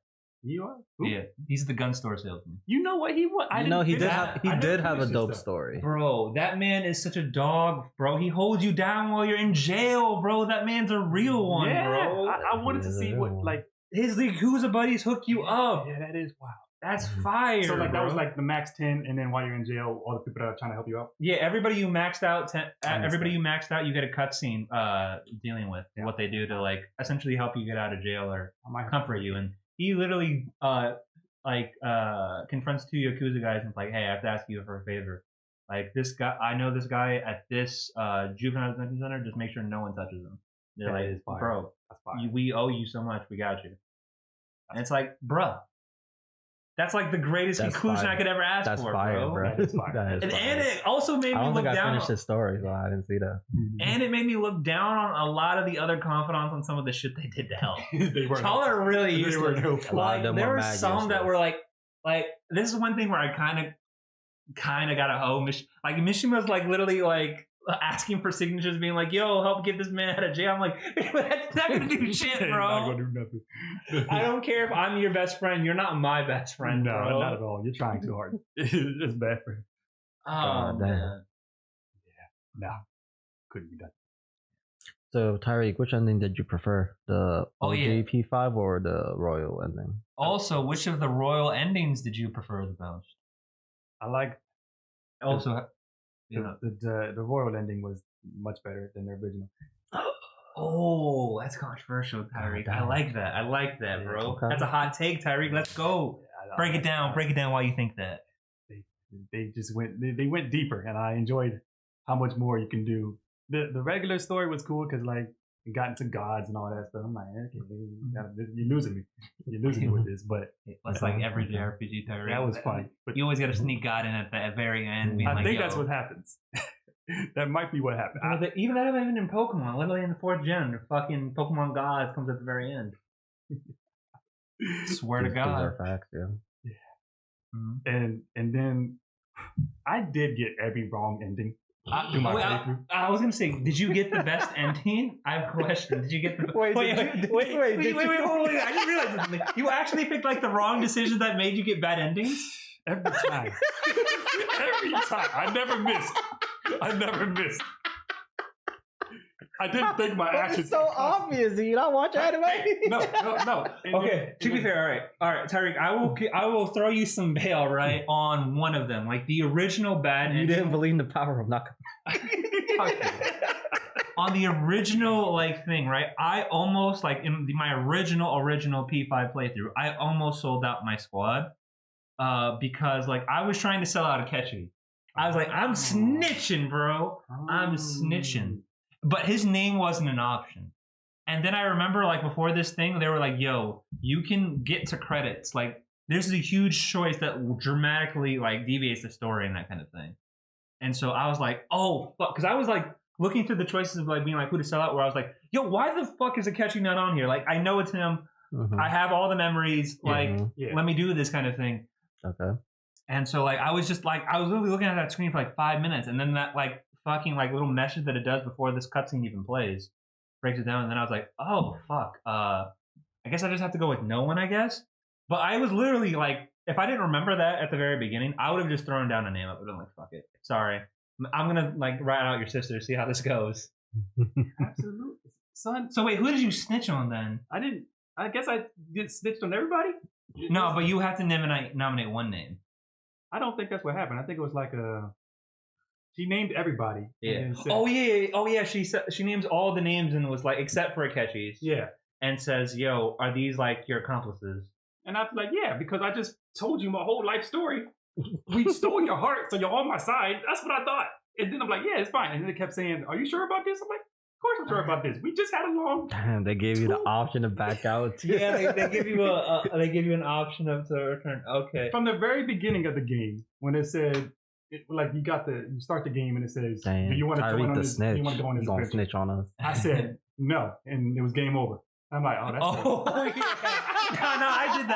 C: You are?
B: Yeah, he's the gun store salesman.
C: You know what he was?
A: He did have a dope story.
B: Bro, that man is such a dog, bro. He holds you down while you're in jail, bro. That man's a real one, bro.
C: I wanted to see what like
B: his Yakuza buddies hook you up.
C: Yeah, that is wild.
B: That's fire.
C: So like
B: bro.
C: that was like the max 10, and then while you're in jail, all the people that are trying to help you out.
B: Yeah, everybody you maxed out, you get a cutscene dealing with what they do to like essentially help you get out of jail or comfort you. And he literally confronts two Yakuza guys and is like, hey, I have to ask you for a favor. Like this guy, I know this guy at this juvenile detention center. Just make sure no one touches him. They're like, bro, we owe you so much. We got you. And it's like, bruh. That's like the greatest conclusion I could ever ask for, bro.
C: That is fire.
B: And it also made me look down.
A: I finished his story, so I didn't see that.
B: And it made me look down on a lot of the other confidants on some of the shit they did to help. Y'all are really useless. Like, there were some that were like this is one thing where I kind of got a hoe. Like Mishima's like literally like asking for signatures, being like, "Yo, help get this man out of jail." I'm like, "That's not gonna do shit, bro.
C: Not gonna do nothing.
B: I don't care if I'm your best friend. You're not my best friend,
C: no,
B: bro.
C: not at all. You're trying too hard. It's bad for him.
B: Oh man.
C: Yeah, no, couldn't be done.
A: So Tyreek, which ending did you prefer? The OG P5 or the royal ending?
B: Also, which of the royal endings did you prefer the most?
C: I like.
B: Also.
C: The royal ending was much better than the original.
B: Oh, that's controversial, Tyreek. I like that, bro. Okay. That's a hot take, Tyreek. Let's go. Break it down why you think that.
C: They just went deeper, and I enjoyed how much more you can do. The regular story was cool because like it got into gods and all that stuff. I'm like, okay, you're losing me with this, but
B: it's like every JRPG, Tyreek.
C: That was fun.
B: But you always got to sneak God in at the very end.
C: I think that's what happens. That might be what happened.
B: Even that even in Pokemon, literally in the 4th gen, the fucking Pokemon Gods comes at the very end. Swear to God.
A: These are facts, yeah.
C: And then I did get every wrong ending.
B: I was gonna say, did you get the best ending? I have a question. Did you get the wait? Hold on. I just realized something. You actually picked like the wrong decision that made you get bad endings?
C: Every time. Every time. I never missed. I didn't think my actions.
A: It's so obvious. Do you not watch anime?
C: No.
B: Okay. To be fair, all right, Tyreek. I will throw you some bail, right, on one of them, like the original bad.
A: You didn't believe in the power of Naka.
B: On the original like thing, right? I almost like in my original P5 playthrough, I almost sold out my squad because like I was trying to sell out Akechi. I was like, I'm snitching, bro. I'm snitching. But his name wasn't an option. And then I remember, like, before this thing, they were like, yo, you can get to credits. Like, there's a huge choice that dramatically, like, deviates the story and that kind of thing. And so I was like, oh, fuck. Because I was, like, looking through the choices of, like, being like, who to sell out, where I was like, yo, why the fuck is Akechi not on here? Like, I know it's him. Mm-hmm. I have all the memories. Like, let me do this kind of thing.
A: Okay.
B: And so, like, I was just, like, I was literally looking at that screen for, like, 5 minutes. And then that, like, fucking like little message that it does before this cutscene even plays breaks it down, and then I was like, oh fuck, I guess I just have to go with no one, I guess. But I was literally like, if I didn't remember that at the very beginning, I would have just thrown down a name. I would have been like, fuck it, sorry, I'm gonna like rat out your sister, see how this goes.
C: Absolutely, son.
B: So wait, who did you snitch on then?
C: I guess I get snitched on everybody.
B: No, but you have to nominate one name.
C: I don't think that's what happened. I think it was like she named everybody.
B: Yeah.
C: Said,
B: oh yeah. She names all the names and was like, except for Akechi's.
C: Yeah.
B: And says, "Yo, are these like your accomplices?"
C: And I was like, "Yeah, because I just told you my whole life story. We stole your heart, so you're on my side. That's what I thought." And then I'm like, "Yeah, it's fine." And then they kept saying, "Are you sure about this?" I'm like, "Of course I'm sure about this. We just had a long."
A: Damn, they gave you the option to back out.
B: Yeah, they give you they give you an option of to return. Okay.
C: From the very beginning of the game, when it said, you start the game and it says,
A: Damn,
C: "Do you want to join on this? Do you want to go on this
A: gonna
C: adventure?"
A: snitch on us?
C: I said no, and it was game over. I'm like, "Oh, that's
B: yeah. No, I did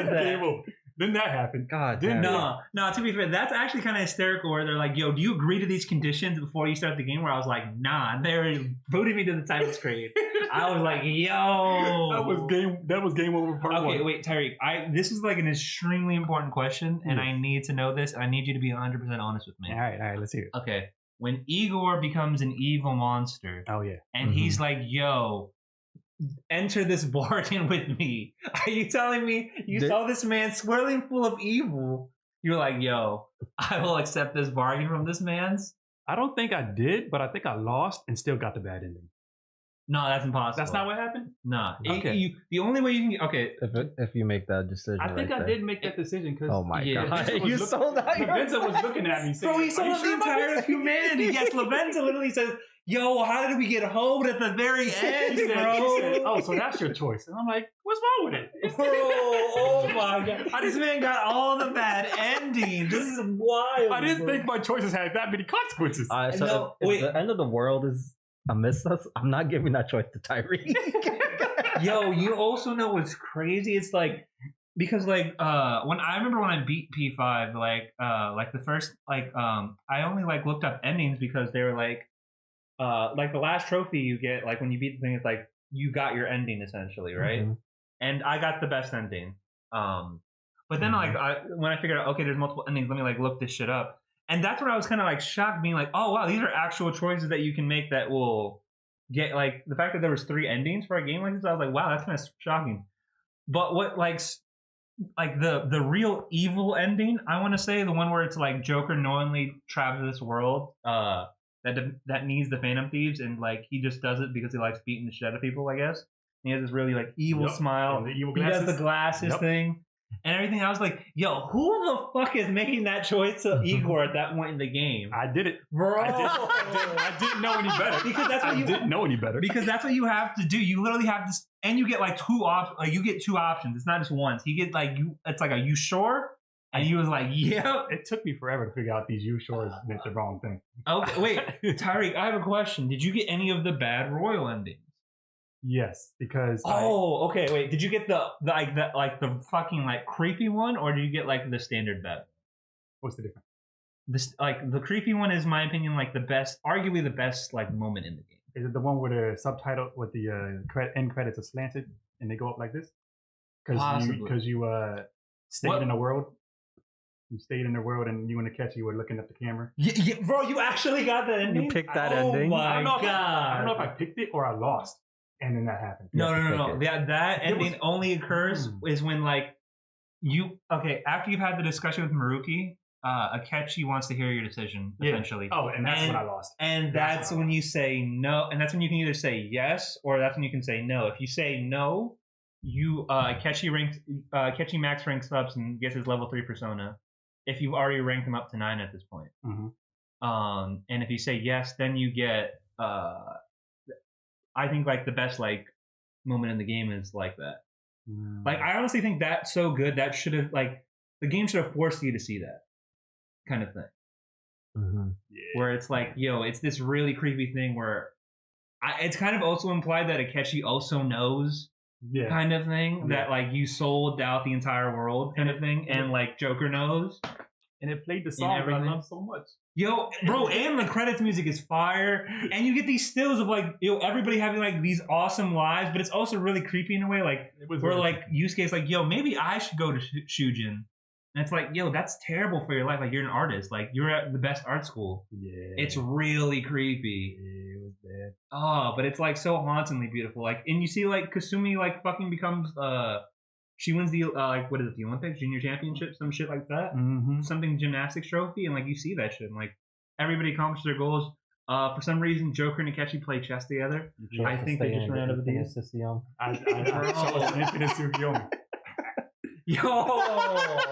B: that.
C: Game over. Then that happened.
A: God,
C: then
B: no. To be fair, that's actually kind of hysterical. Where they're like, "Yo, do you agree to these conditions before you start the game?" Where I was like, "Nah." They're voting me to the title screen. I was like, "Yo,
C: that was game over." Part
B: okay,
C: one.
B: wait, Tyreek. This is like an extremely important question, and I need to know this. I need you to be 100% honest with me.
C: All right, let's hear it.
B: Okay, when Igor becomes an evil monster,
C: oh yeah,
B: and he's like, "Yo, enter this bargain with me." Are you telling me you saw this man swirling full of evil? You're like, "Yo, I will accept this bargain from this man's."
C: I don't think I did, but I think I lost and still got the bad ending.
B: No, that's impossible.
C: That's not what happened?
B: Nah.
C: Okay.
B: The only way you can... Okay.
A: If you make that decision,
C: I think I did make that decision because...
A: Oh my God.
C: You sold out. Lavenza was looking at me saying...
B: Bro, he sold out the entire humanity. Yes, Lavenza literally says, "Yo, how did we get hold at the very end,
C: She
B: bro?"
C: said, "Oh, so that's your choice." And I'm like, "What's wrong with it?"
B: Bro, oh my God. This man got all the bad endings. This is wild.
C: I didn't think my choices had that many consequences.
A: So if the end of the world is amidst us, I'm not giving that choice to Tyreek.
B: Yo, you also know what's crazy? It's like, because like when I beat P5, like the first I only like looked up endings because they were like the last trophy you get, like when you beat the thing, it's like you got your ending essentially, right? Mm-hmm. And I got the best ending. But then when I figured out, okay, there's multiple endings, let me like look this shit up. And that's where I was kind of like shocked, being like, "Oh wow, these are actual choices that you can make that will get," like the fact that there was 3 endings for a game like this. I was like, wow, that's kind of shocking. But what like the real evil ending, I want to say the one where it's like Joker knowingly travels this world that needs the Phantom Thieves, and like he just does it because he likes beating the shit out of people, I guess. And he has this really like evil smile. And the evil glasses. He does the glasses thing. And everything. I was like, "Yo, who the fuck is making that choice of Igor at that point in the game?"
C: I did it,
B: bro.
C: I didn't know any better
B: because that's what
C: didn't know any better
B: because that's what you have to do. You literally have to, and you get like 2 options. Like you get 2 options. It's not just once. You get like It's like a "you sure?" And he was like, "Yeah."
C: It took me forever to figure out these "you sure" meant the wrong thing.
B: Okay, wait, Tyreek, I have a question. Did you get any of the bad royal endings?
C: Yes, because
B: okay. Wait, did you get the fucking like creepy one, or did you get like the standard bad?
C: What's the difference?
B: This the creepy one is, in my opinion, like the best, arguably the best like moment in the game.
C: Is it the one where the subtitle with the end credits are slanted and they go up like this? Because you stayed in the world. You stayed in the world, and you and Akechi were looking at the camera.
B: Yeah, bro, you actually got that ending.
A: You picked that ending.
B: Oh my God!
C: I don't know if I picked it or I lost. And then that happened.
B: No. That ending only occurs is when like after you've had the discussion with Maruki, Akechi wants to hear your decision essentially.
C: Oh, and that's when I lost.
B: And that's when you say no, and that's when you can either say yes or that's when you can say no. If you say no, you Akechi max ranks up and gets his level 3 persona. If you've already ranked him up to 9 at this point. Mm-hmm. And if you say yes, then you get I think like the best like moment in the game is like that. Like I honestly think that's so good that should have like the game should have forced you to see that kind of thing. Mm-hmm. Yeah. Where it's like, yo, it's this really creepy thing where it's kind of also implied that Akechi also knows kind of thing that like you sold out the entire world kind of thing, and like Joker knows.
C: And it played the song that I love so much.
B: Yo, bro, and the credits music is fire. And you get these stills of like, everybody having like these awesome lives, but it's also really creepy in a way. Like, where like Yusuke's like, yo, maybe I should go to Shujin. And it's like, yo, that's terrible for your life. Like, you're an artist. Like, you're at the best art school. Yeah. It's really creepy.
C: Yeah, it was bad.
B: Oh, but it's like so hauntingly beautiful. Like, and you see like Kasumi like fucking becomes she wins the like what is it, the Olympics, junior championship, some shit like that, something gymnastics trophy, and like you see that shit, and like everybody accomplishes their goals. For some reason, Joker and Akechi play chess together. I think they just ran out of ideas.
C: I saw an infinite Tsukiyomi.
B: Yo,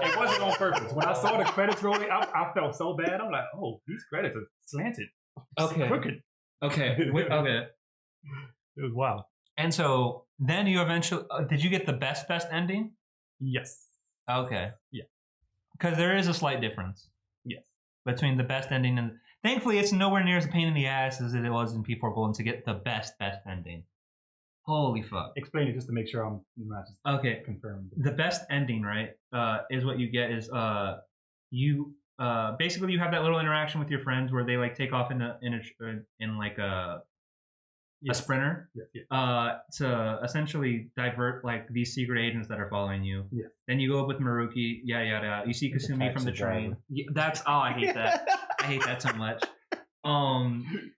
C: it wasn't on purpose. When I saw the credits rolling, I felt so bad. I'm like, oh, these credits are slanted.
B: Okay.
C: Crooked.
B: Okay. Okay.
C: It was wild.
B: And so then you eventually did you get the best ending?
C: Yes.
B: Okay.
C: Yeah.
B: Because there is a slight difference.
C: Yes.
B: Between the best ending and thankfully it's nowhere near as a pain in the ass as it was in P4 Golden to get the best ending. Holy fuck.
C: Explain it just to make sure I'm not just confirmed.
B: The best ending, right, is what you get is you basically you have that little interaction with your friends where they like take off in like a sprinter to essentially divert like these secret agents that are following you. Yeah. Then you go up with Maruki, yada yada. You see Kasumi from the train. That's I hate that. I hate that so much.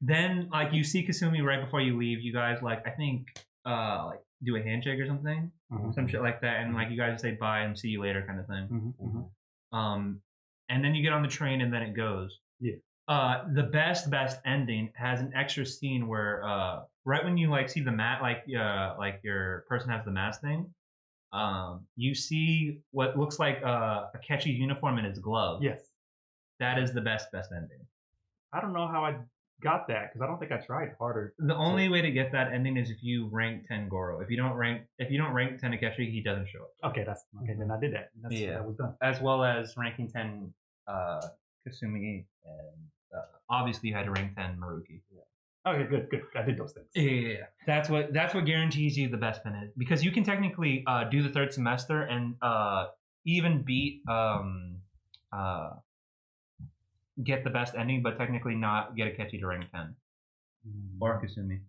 B: Then like you see Kasumi right before you leave. You guys like I think like do a handshake or something, some shit like that, and like you guys say bye and see you later kind of thing. And then you get on the train and then it goes. Yeah. The best ending has an extra scene where right when you like see the mat like your person has the mask thing, you see what looks like a Akechi uniform in his glove. Yes. That is the best ending.
C: I don't know how I got that because I don't think I tried harder.
B: The only way to get that ending is if you rank 10 Goro. If you don't rank 10 Akechi, he doesn't show up.
C: Okay, then I did that. That was done.
B: As well as ranking 10 Kasumi, and obviously you had to rank 10 Maruki.
C: Yeah. Okay, good. I did those things.
B: Yeah. That's what guarantees you the best finish because you can technically do the third semester and even beat get the best ending, but technically not get Akechi to rank 10 or Kasumi.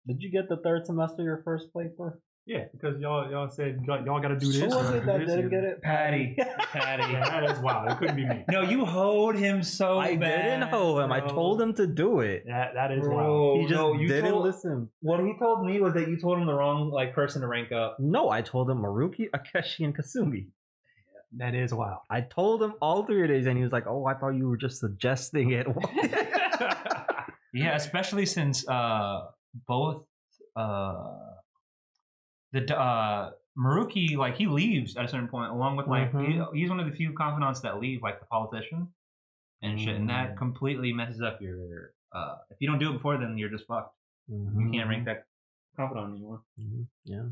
A: Did you get the third semester your first paper?
C: Yeah, because y'all said y'all got to do this.
A: Who was it that didn't get it?
B: Patty.
C: Yeah, that is wild. It couldn't be me.
B: No, you hoed him so
A: I
B: bad.
A: I didn't hoe him.
B: Bro.
A: I told him to do it.
C: That is wild.
A: He just didn't listen.
B: What he told me was that you told him the wrong like person to rank up.
A: No, I told him Maruki, Akechi, and Kasumi.
C: That is wild.
A: I told him all 3 days, and he was like, "Oh, I thought you were just suggesting it."
B: Yeah, especially since both Maruki like he leaves at a certain point, along with like he's one of the few confidants that leave, like the politician and shit, and that completely messes up your. If you don't do it before, then you're just fucked. You can't rank that confidant anymore.
A: Yeah.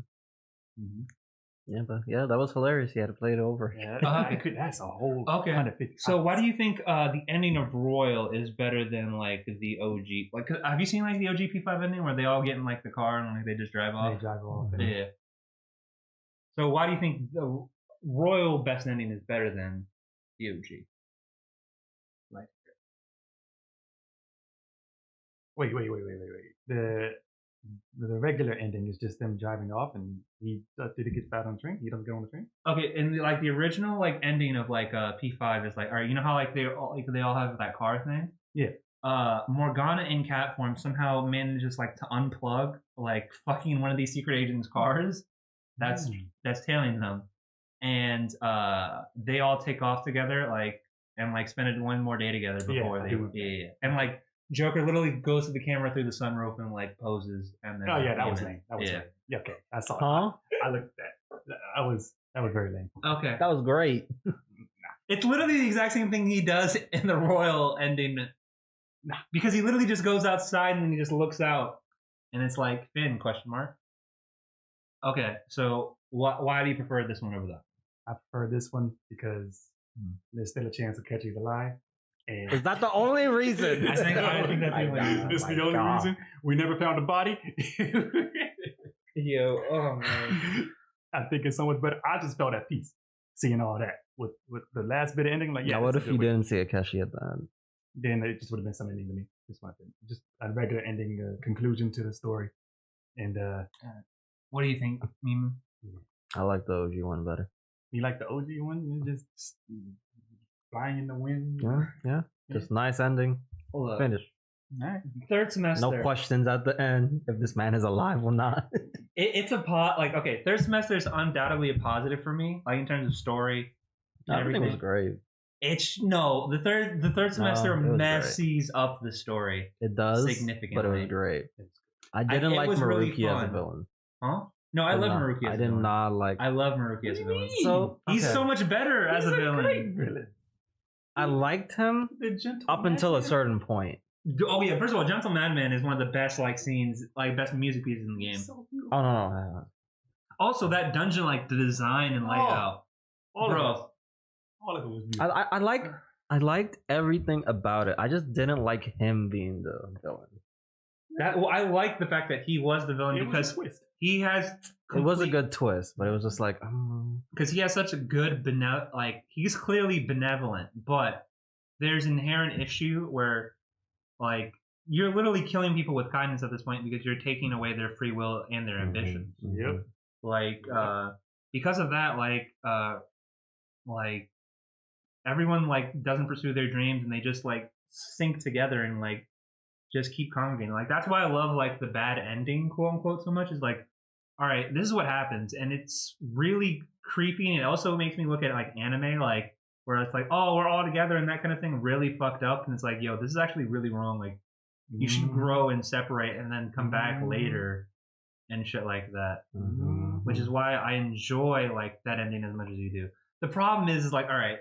A: Yeah, but that was hilarious. You had to play it over.
C: Yeah, that's a whole
B: 150. So why do you think the ending of Royal is better than like the OG? Like, have you seen like the OG P5 ending where they all get in like the car and like they just drive off?
C: They drive off.
B: Yeah. So why do you think the Royal best ending is better than the OG? Like,
C: wait. The regular ending is just them driving off, and he gets bad on the train. He doesn't get on the train.
B: Okay, and like the original like ending of like P5 is like, all right, you know how like they all have that car thing. Yeah. Morgana in cat form somehow manages like to unplug like fucking one of these secret agents' cars. That's tailing them, and they all take off together like and like spend one more day together before and like. Joker literally goes to the camera through the sunroof and like poses, and then
C: that was lame. That was lame. Yeah, okay, I saw. Huh? I looked at that. That was very lame.
B: Okay,
A: that was great.
B: It's literally the exact same thing he does in the Royal ending, because he literally just goes outside and then he just looks out, and it's like Finn ? Okay, so why do you prefer this one over that?
C: I prefer this one because there's still a chance of catching the lie.
A: Is that the only reason?
B: I think that's the only reason.
C: It's the only reason. We never found a body.
B: Yo, oh man.
C: I think it's so much better. I just felt at peace seeing all that with the last bit of ending. Like,
A: what if you didn't see Akechi at the end?
C: Then it just would have been something to me. Just a regular ending, conclusion to the story. And
B: what do you think, Memon?
A: I like the OG one better.
C: You like the OG one? Just flying in the wind.
A: Yeah. Just nice ending. Finish.
D: Right. Third semester.
A: No questions at the end if this man is alive or not.
D: It's a okay, third semester is undoubtedly a positive for me, like in terms of story.
A: Everything was great.
D: The third semester messes up the story.
A: It does
D: significantly,
A: but it was great. I didn't like Maruki really as a villain.
D: Huh? No, I love Maruki as a villain.
A: I
D: love Maruki as a villain.
A: So
D: he's so much better as a villain.
A: I liked him up until a certain point.
D: Oh yeah, first of all, Gentle Madman is one of the best scenes, best music pieces in the game.
A: So oh no.
D: Also, that dungeon the design and layout,
C: all of it was beautiful.
A: I liked everything about it. I just didn't like him being the villain.
D: I like the fact that he was the villain because he has.
A: It was a good twist, but it was just
D: because he has such a good he's clearly benevolent, but there's an inherent issue where you're literally killing people with kindness at this point because you're taking away their free will and their ambitions.
C: Yep.
D: Because of that, everyone doesn't pursue their dreams and they just sink together and just keep congregating. That's why I love the bad ending, quote unquote, so much is all right, this is what happens, and it's really creepy, and it also makes me look at anime, where it's oh, we're all together and that kind of thing, really fucked up, and it's yo, this is actually really wrong. You should grow and separate and then come back later and shit like that. Which is why I enjoy that ending as much as you do. The problem is all right,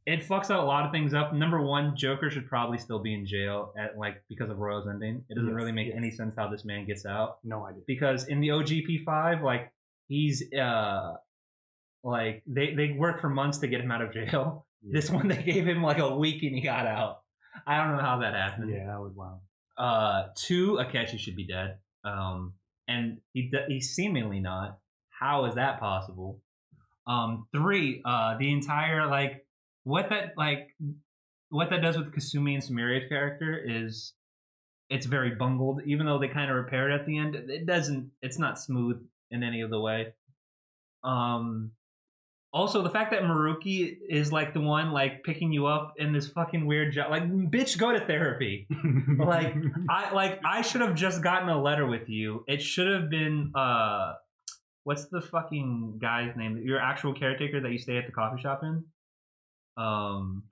D: it fucks out a lot of things up. Number one, Joker should probably still be in jail at because of Royal's ending. It doesn't really make any sense how this man gets out.
C: No idea.
D: Because in the OGP5, he's they worked for months to get him out of jail. Yeah. This one they gave him a week and he got out. I don't know how that happened.
C: Yeah, that was wild.
D: 2, Akechi should be dead. And he's seemingly not. How is that possible? 3, the entire what that does with Kasumi and Samiria's character is it's very bungled. Even though they kind of repair it at the end, it's not smooth in any of the way. Also, the fact that Maruki is the one picking you up in this fucking weird job, bitch, go to therapy. I should have just gotten a letter with you. It should have been what's the fucking guy's name? Your actual caretaker that you stay at the coffee shop in? Sojiro.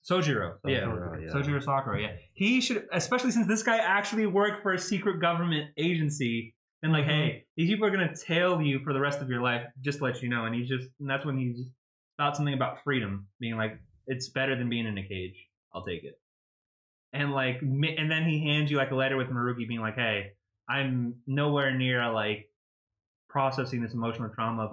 D: Sojiro Sakura. Yeah, he should, especially since this guy actually worked for a secret government agency. And hey, these people are gonna tail you for the rest of your life, just to let you know. And that's when he just thought something about freedom, being it's better than being in a cage. I'll take it. And and then he hands you a letter with Maruki being hey, I'm nowhere near processing this emotional trauma of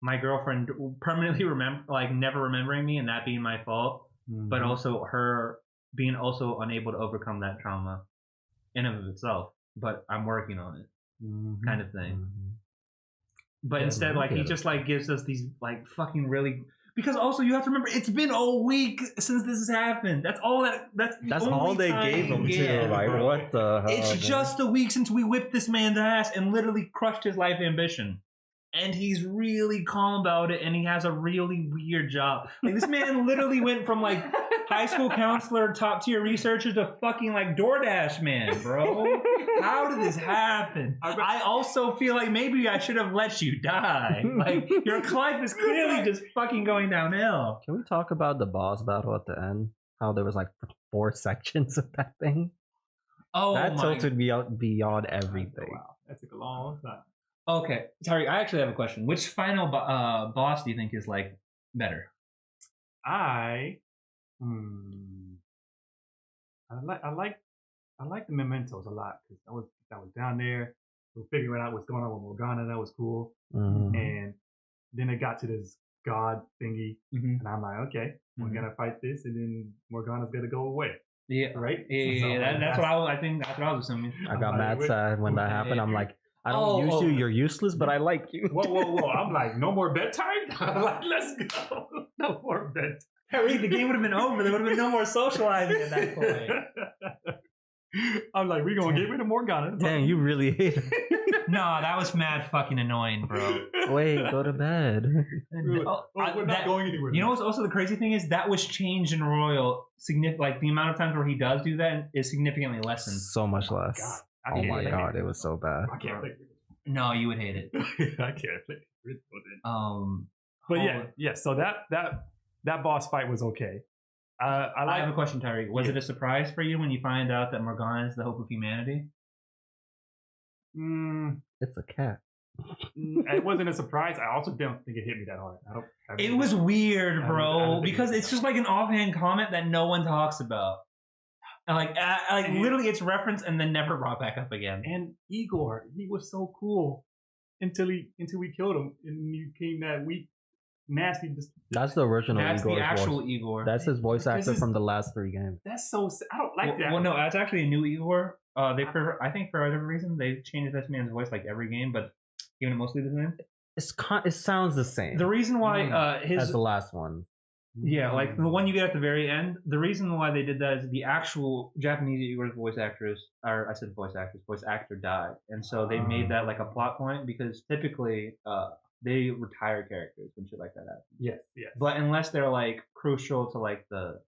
D: my girlfriend permanently never remembering me and that being my fault, but also her being also unable to overcome that trauma in and of itself. But I'm working on it. Kind of thing. But instead he just gives us these fucking really, because also you have to remember it's been a week since this has happened. That's all
A: they gave him too. What the hell?
D: It's just a week since we whipped this man's ass and literally crushed his life ambition. And he's really calm about it, and he has a really weird job. This man literally went from high school counselor, top tier researcher to fucking DoorDash man, bro. How did this happen? I also feel maybe I should have let you die. Your life is clearly just fucking going downhill.
A: Can we talk about the boss battle at the end? How there was 4 sections of that thing?
D: Oh,
A: that tilted me out beyond everything.
C: Wow, that took a long time.
D: Okay, sorry. I actually have a question. Which final boss do you think is better?
C: I like the mementos a lot because I was down there, we were figuring out what's going on with Morgana. That was cool. And then it got to this god thingy, and I'm okay, we're gonna fight this, and then Morgana's gonna go away.
D: Yeah,
C: right.
D: Yeah, that's what I think. That's what I was assuming.
A: I got mad sad when that happened. I'm I don't use you. You're useless, but I like you.
C: Whoa! I'm no more bedtime. Let's go. No more bedtime.
D: Harry, the game would have been over. There would have been no more socializing at that point.
C: I'm we're gonna get rid of Morgana.
A: Dang, you really hate her.
B: No, that was mad fucking annoying, bro.
A: Wait, go to bed.
C: We're not going anywhere.
B: You know what's also the crazy thing is that was changed in Royal. Like the amount of times where he does do that is significantly lessened.
A: So much less.
C: God.
A: Oh my god, it was so bad.
C: I can't play.
B: No, you would hate it.
C: I can't play. But
B: oh,
C: yeah. So that boss fight was okay.
B: I have a question, Tyreek. Was it a surprise for you when you find out that Morgana is the hope of humanity?
A: It's a cat.
C: It wasn't a surprise. I also don't think it hit me that hard.
B: It was weird, bro, because it's just like an offhand comment that no one talks about. And like literally it's referenced and then never brought back up again.
C: And Igor, he was so cool until we killed him and he came that weak, nasty.
A: That's the original
B: That's
A: Igor's
B: the actual
A: voice.
B: Igor.
A: That's his voice actor from the last 3 games.
C: That's so. I don't like that.
B: Well, no, that's actually a new Igor. I think for whatever reason they changed this man's voice like every game, but given it mostly the same.
A: It sounds the same.
B: The reason why
A: as the last one.
B: Yeah, like the one you get at the very end. The reason why they did that is the actual Japanese Igor's voice actor died, and so they made that like a plot point because typically they retire characters when shit like that happens.
C: Yes.
B: But unless they're like crucial to like the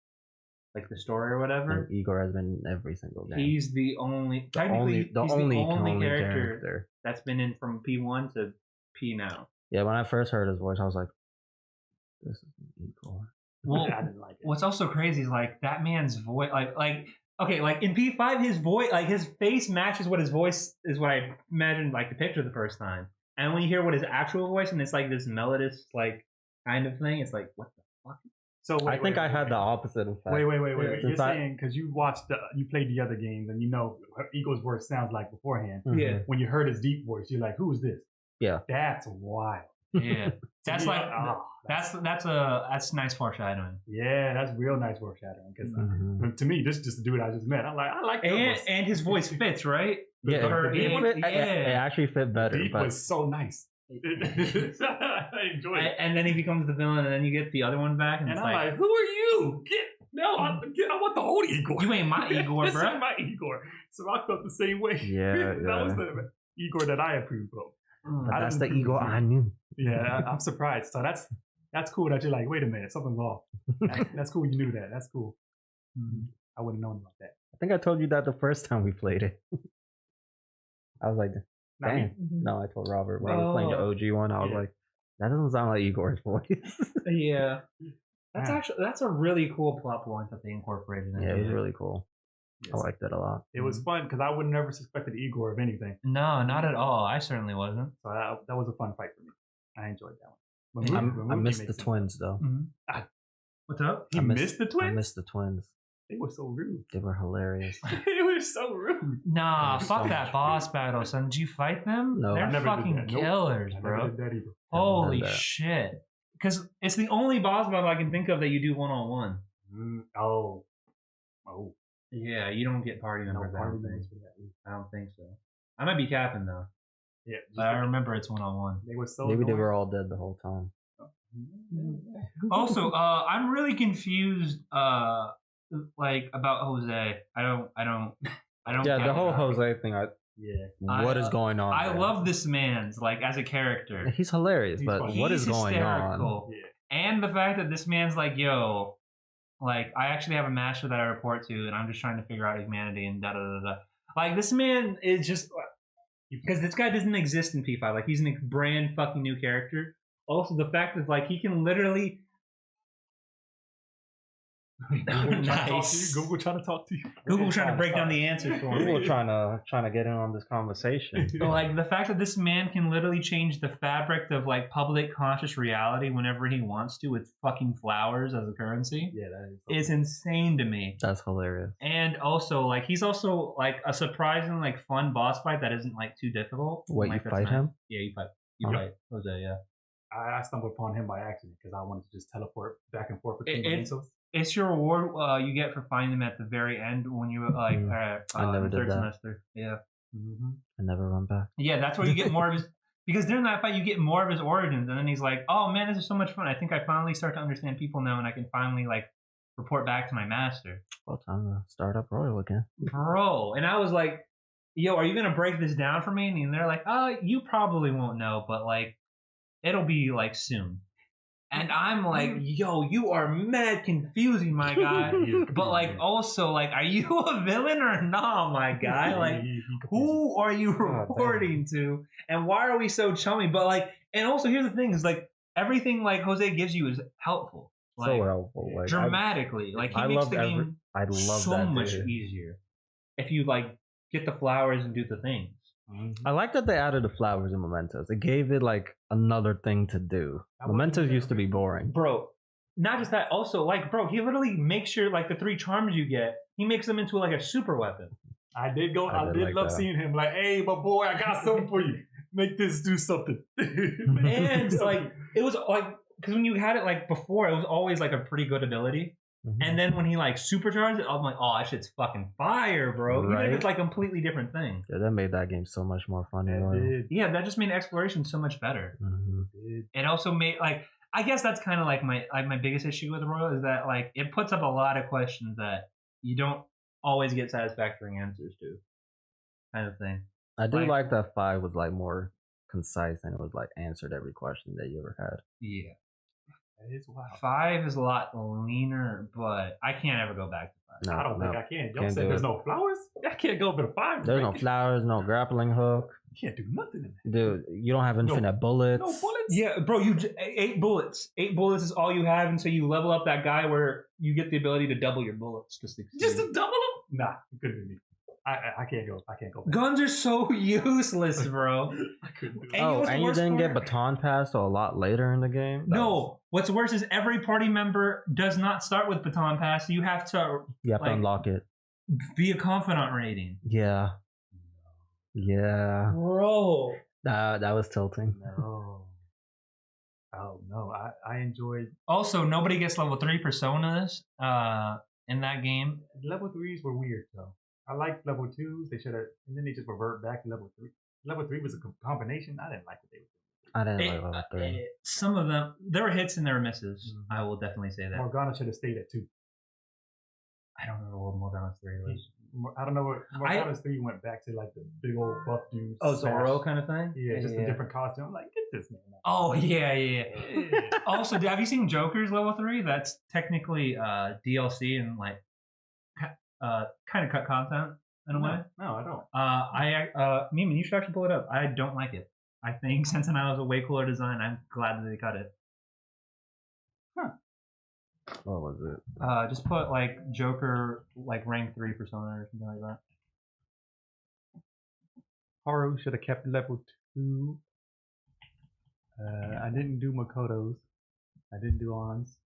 B: story or whatever,
A: And Igor has been in every single game.
B: he's the only character that's been in from P1 to P now.
A: Yeah, when I first heard his voice, I was like, "This is Igor."
B: Well,
C: I didn't like it.
B: what's also crazy is like that man's voice, like okay, like in P5, his voice, like his face matches what his voice is. What I imagined, like the picture the first time, and when you hear what his actual voice and it's like this melodious, like kind of thing, it's like what the fuck.
C: So
A: I think I had the opposite effect.
C: Wait.
A: Yeah,
C: You're saying because you played the other games and you know what Igor's voice sounds like beforehand.
A: Mhm.
B: Yeah.
C: When you heard his deep voice, you're like, "Who is this?"
A: Yeah.
C: That's wild.
B: Yeah, that's like
C: that's
B: that's nice foreshadowing.
C: yeah, that's real nice foreshadowing. Because to me, this is just the dude I just met. I'm like, I like that voice.
B: And his voice fits, right?
A: Yeah,
B: Yeah.
A: it actually fit better.
C: Deep
A: But
C: was so nice. I enjoyed it.
B: And then he becomes the villain, and then you get the other one back, and
C: And
B: it's
C: I'm
B: like,
C: like, who are you? I want the old Igor.
B: you ain't my Igor,
C: This
B: bro.
C: ain't my Igor. So I felt the same way.
A: Yeah,
C: That was the Igor that I approved of.
A: But
C: I
A: that's the
C: didn't
A: Igor
C: approve
A: I knew.
C: Yeah, I'm surprised. So that's cool that you're like, wait a minute, something's off. That's cool you knew that. That's cool. I wouldn't have known about that.
A: I think I told you that the first time we played it. I was like,
C: Not me.
A: dang. No, I told Robert when I was playing the OG one. I was like, that doesn't sound like Igor's voice.
B: Yeah. That's a really cool plot point that they incorporated in
A: Yeah,
B: it.
A: it was really cool. I liked it a lot.
C: It was fun because I would never suspected Igor of anything.
B: No, not at all. I certainly wasn't.
C: So that was a fun fight for me. I enjoyed that one.
A: I missed the twins though.
B: What's up?
C: He missed the twins?
A: I missed the twins.
C: They were so rude.
A: They were hilarious.
C: They were so rude.
B: Nah,
A: There's
B: fuck
A: so
B: that
A: much
B: boss battle, son. Did you fight them?
A: No.
B: They're
C: I never did
B: fucking
C: that. Nope.
B: killers,
C: I
B: bro.
C: never did that either.
B: Holy
A: that.
B: shit. Because it's the only boss battle I can think of that you do one-on-one.
C: Oh.
B: Yeah, you don't get party members.
C: No
B: I
C: party
B: don't think.
C: members for that.
B: I don't think so. I might be capping though.
C: Yeah.
B: But I remember it's one-on-one.
C: They were so
A: Maybe they
C: annoying.
A: were all dead the whole time.
B: Also, I'm really confused. Like about Jose. I don't.
A: Yeah,
B: get
A: the whole
B: it.
A: Jose thing.
C: Yeah.
A: What is going on?
B: I
A: there?
B: love this man's like as a character.
A: He's hilarious,
C: He's
A: but
C: funny.
A: what is
B: He's
A: going on?
B: hysterical.
C: Yeah.
B: And the fact that this man's like, yo, like I actually have a master that I report to, and I'm just trying to figure out humanity and da da da da. Like this man is just because this guy doesn't exist in P5. Like he's a brand fucking new character. Also, the fact that like he can literally. Nice.
C: Google trying to talk to you.
B: Google trying to break down the answers for
A: People
B: me.
A: are trying to get in on this conversation.
B: But, like the fact that this man can literally change the fabric of like public conscious reality whenever he wants to with fucking flowers as a currency
C: Yeah, that
B: is insane to me.
A: That's hilarious.
B: And also like he's also like a surprising like fun boss fight that isn't like too difficult.
A: Wait,
B: like,
A: you
B: that's
A: fight him?
B: Yeah, you fight Jose. Yeah,
C: I stumbled upon him by accident because I wanted to just teleport back and forth between the
B: it's your reward you get for finding them at the very end when you like
A: I never did
B: third
A: that.
B: semester. Yeah.
A: I never run back.
B: Yeah, that's where you get more of his. Because during that fight, you get more of his origins, and then he's like, "Oh man, this is so much fun! I think I finally start to understand people now, and I can finally like report back to my master."
A: Well, time to start up Royal again.
B: Bro, and I was like, yo, are you gonna break this down for me? And they're like, you probably won't know, but like, it'll be like soon. And I'm like, yo, you are mad confusing, my guy. But like, also, like, are you a villain or not, my guy? Like, who are you reporting to? And why are we so chummy? But like, and also, here's the thing: is like everything like Jose gives you is helpful. Like,
A: so helpful. Like,
B: dramatically. Like he makes the game so much easier if you like get the flowers and do the things.
A: I like that they added the flowers and mementos. It gave it like another thing to do. Mementos used to be boring.
B: Bro, not just that, also like bro, he literally makes sure like the 3 charms you get, he makes them into like a super weapon.
C: I did love seeing him like, hey, my boy, I got something for you. Make this do something.
B: And like it was like, because when you had it like before, it was always like a pretty good ability. Mm-hmm. And then when he like supercharged it, I'm like, oh, that shit's fucking fire, bro. Right? Even if it's like a completely different thing.
A: Yeah, that made that game so much more fun.
B: Yeah, that just made exploration so much better. Mm-hmm. It also made like, I guess that's kind of like my biggest issue with Royal is that like it puts up a lot of questions that you don't always get satisfactory answers to, kind of thing.
A: I do like that 5 was like more concise and it was like answered every question that you ever had.
B: Yeah.
C: That is wild.
B: 5 is a lot leaner, but I can't ever go back to 5.
C: No, I don't think I can. Y'all said there's no flowers? I can't go over to 5.
A: There's no flowers, no grappling hook.
C: You can't do nothing in
A: there. Dude, you don't have infinite bullets.
C: No bullets?
B: Yeah, bro, 8 bullets. 8 bullets is all you have until you level up that guy where you get the ability to double your bullets. Just to
C: double them? Nah, it couldn't be me. I can't go. I can't go back.
B: Guns are so useless, bro.
C: I couldn't do it.
A: And you didn't get baton pass till a lot later in the game?
B: No. What's worse is every party member does not start with baton pass. You have to
A: to unlock it.
B: Be a confidant rating.
A: Yeah. Yeah.
B: Bro.
A: That was tilting.
C: No. Oh, no. I enjoyed...
B: Also, nobody gets level 3 personas in that game.
C: Level 3s were weird, though. I liked level 2s. They should have, and then they just revert back to level 3. Level 3 was a combination. I didn't like what they were doing.
A: I didn't like level 3.
B: Some of them, there were hits and there were misses. Mm-hmm. I will definitely say that.
C: Morgana should have stayed at 2.
B: I don't know what Morgana's 3 was.
C: I don't know what Morgana's 3 went back to like the big old buff dudes.
B: Oh, Zorro kind of thing?
C: Yeah, just a different costume. I'm like, get this man out.
B: Oh, yeah. Also, have you seen Joker's level 3? That's technically DLC and like kind of cut content in a way.
C: No, I don't.
B: Memon, you should actually pull it up. I don't like it. I think Sentinel is a way cooler design. I'm glad that they cut it.
C: Huh.
A: What was it?
B: Just put like Joker, like rank 3 persona or something like that.
C: Haru should have kept level 2. I didn't do Makoto's. I didn't do On's.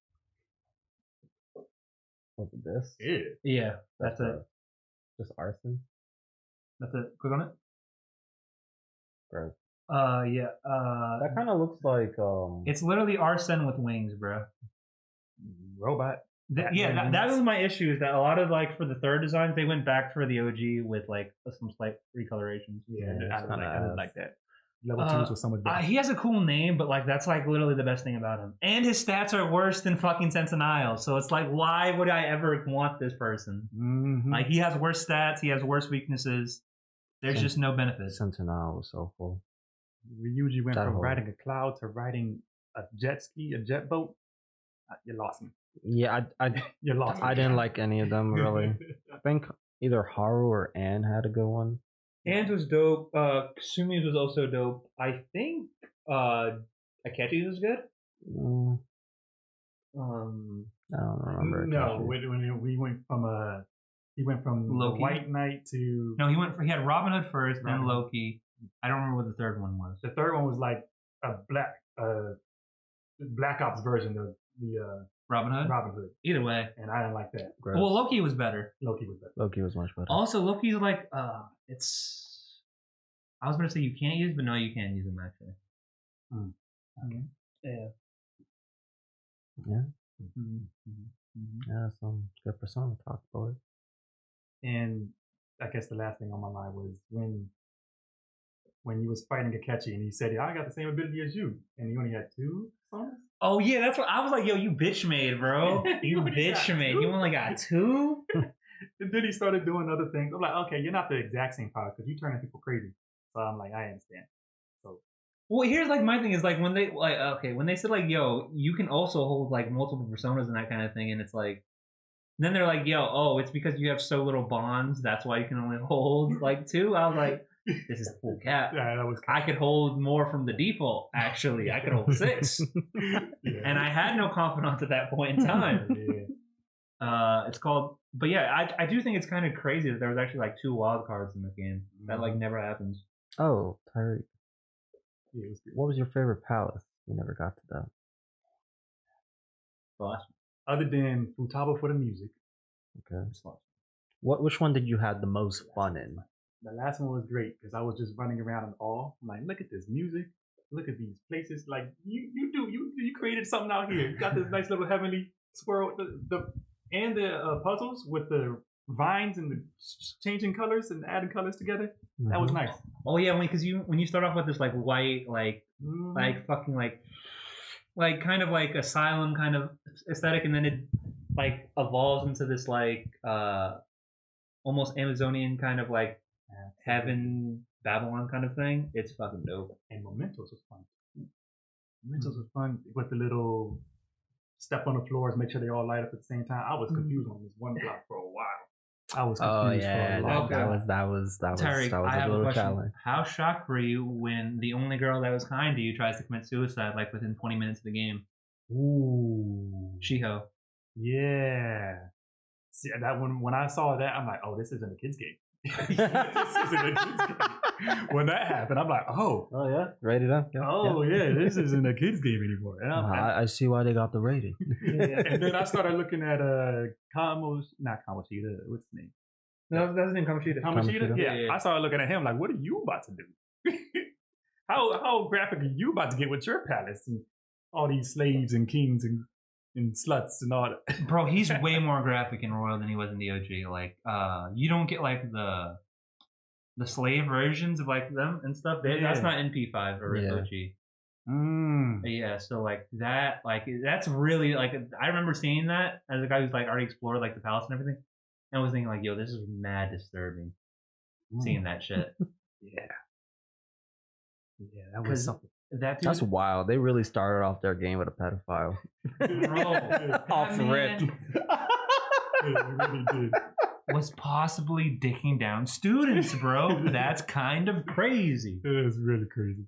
A: Was it this?
B: Yeah, that's it.
A: Just arson?
B: That's it. Click on it.
A: Bro.
B: Yeah.
A: That kind of looks like
B: It's literally Arsene with wings, bro.
C: Robot.
B: That was my issue. Is that a lot of like for the third designs they went back for the OG with like some slight recolorations.
C: Yeah, I didn't like that. Level 2s was so much better.
B: He has a cool name, but like that's like literally the best thing about him. And his stats are worse than fucking Sentinel. So it's like, why would I ever want this person?
C: Mm-hmm.
B: Like he has worse stats, he has worse weaknesses. There's just no benefit.
A: Sentinel was so full.
C: Ryuji went from riding a cloud to riding a jet ski, a jet boat. You lost me.
A: Yeah,
C: you lost me.
A: I didn't like any of them really. I think either Haru or Ann had a good one.
B: Ann's was dope. Kasumi's was also dope. I think Akechi's was good.
A: I don't remember.
C: No, when we went from he went from
B: Loki?
C: White Knight to
B: he had Robin Hood first, then Loki. I don't remember what the third one was.
C: The third one was like a Black Ops version of the
B: Robin Hood?
C: Robin Hood.
B: Either way.
C: And I didn't like that.
A: Gross.
B: Well, Loki was better.
C: Loki was better.
A: Loki was much better.
B: Also, Loki's like, it's... I was going to say you can't use, but no, you can use him actually.
C: Okay.
B: Yeah.
A: Yeah. Yeah, some good persona talk for it.
C: And I guess the last thing on my mind was when you was fighting Akechi and he said, I got the same ability as you. And you only had 2 personas?
B: Oh, yeah, that's what I was like, yo, you bitch made, bro. You bitch made. You only got 2?
C: The then he started doing other things. I'm like, okay, you're not the exact same power because you're turning people crazy. So I'm like, I understand. So.
D: Well, here's like my thing is like when they like okay when they said like yo you can also hold like multiple personas and that kind of thing and it's like then they're like yo oh it's because you have so little bonds that's why you can only hold like 2. I was like this is full cap.
C: Yeah, that was.
D: I could hold more from the default. Actually, I could hold 6, and I had no confidence at that point in time. It's called, but yeah, I do think it's kind of crazy that there was actually like 2 wild cards in the game. That like never happens.
A: Oh, Tyreek.
C: Yeah, it was good.
A: What was your favorite palace? We never got to that.
D: The last
C: Other than Futaba for the music.
A: Okay. Which one did you have the most fun in?
C: The last one was great because I was just running around in awe. I'm like, look at this music. Look at these places. Like you created something out here. You got this nice little heavenly swirl. The puzzles with the vines and the changing colors and adding colors together. Mm-hmm. That was nice.
D: Oh yeah, because when you start off with this like white like fucking like kind of like asylum kind of aesthetic, and then it like evolves into this like almost Amazonian kind of like heaven Babylon kind of thing. It's fucking dope.
C: And Mementos was fun. Mementos was fun with the little step on the floors, make sure they all light up at the same time. I was confused on this one block for a while. I was confused for a long time.
A: That was
D: Tariq,
A: a
D: I have
A: little
D: a question.
A: challenge.
D: How shocked were you when the only girl that was kind to you tries to commit suicide like within 20 minutes of the game?
C: Ooh.
D: Shiho.
C: Yeah. See that when I saw that, I'm like, oh, this isn't a kid's game. This isn't a kid's game. When that happened, I'm like, oh
A: yeah, rated up.
C: Yeah, this isn't a kid's game anymore. And
A: I see why they got the rating.
C: And then I started looking at not Kamoshida, what's his name?
D: No, that's his name, Kamoshida.
C: Kamoshida? Yeah. I started looking at him like, what are you about to do? how graphic are you about to get with your palace and all these slaves and kings and sluts and all that?
D: Bro, he's way more graphic in Royal than he was in the OG. Like, you don't get like the slave versions of like them and stuff. That's not in P5 or OG. Yeah, so like that, like that's really like I remember seeing that as a guy who's like already explored like the palace and everything, and was thinking like, yo, this is mad disturbing. Seeing that shit.
C: Yeah, that was something.
A: That's wild. They really started off their game with a pedophile.
D: Bro,
A: off the rip.
C: They really did.
D: Was possibly dicking down students, bro. That's kind of crazy.
C: It is really crazy.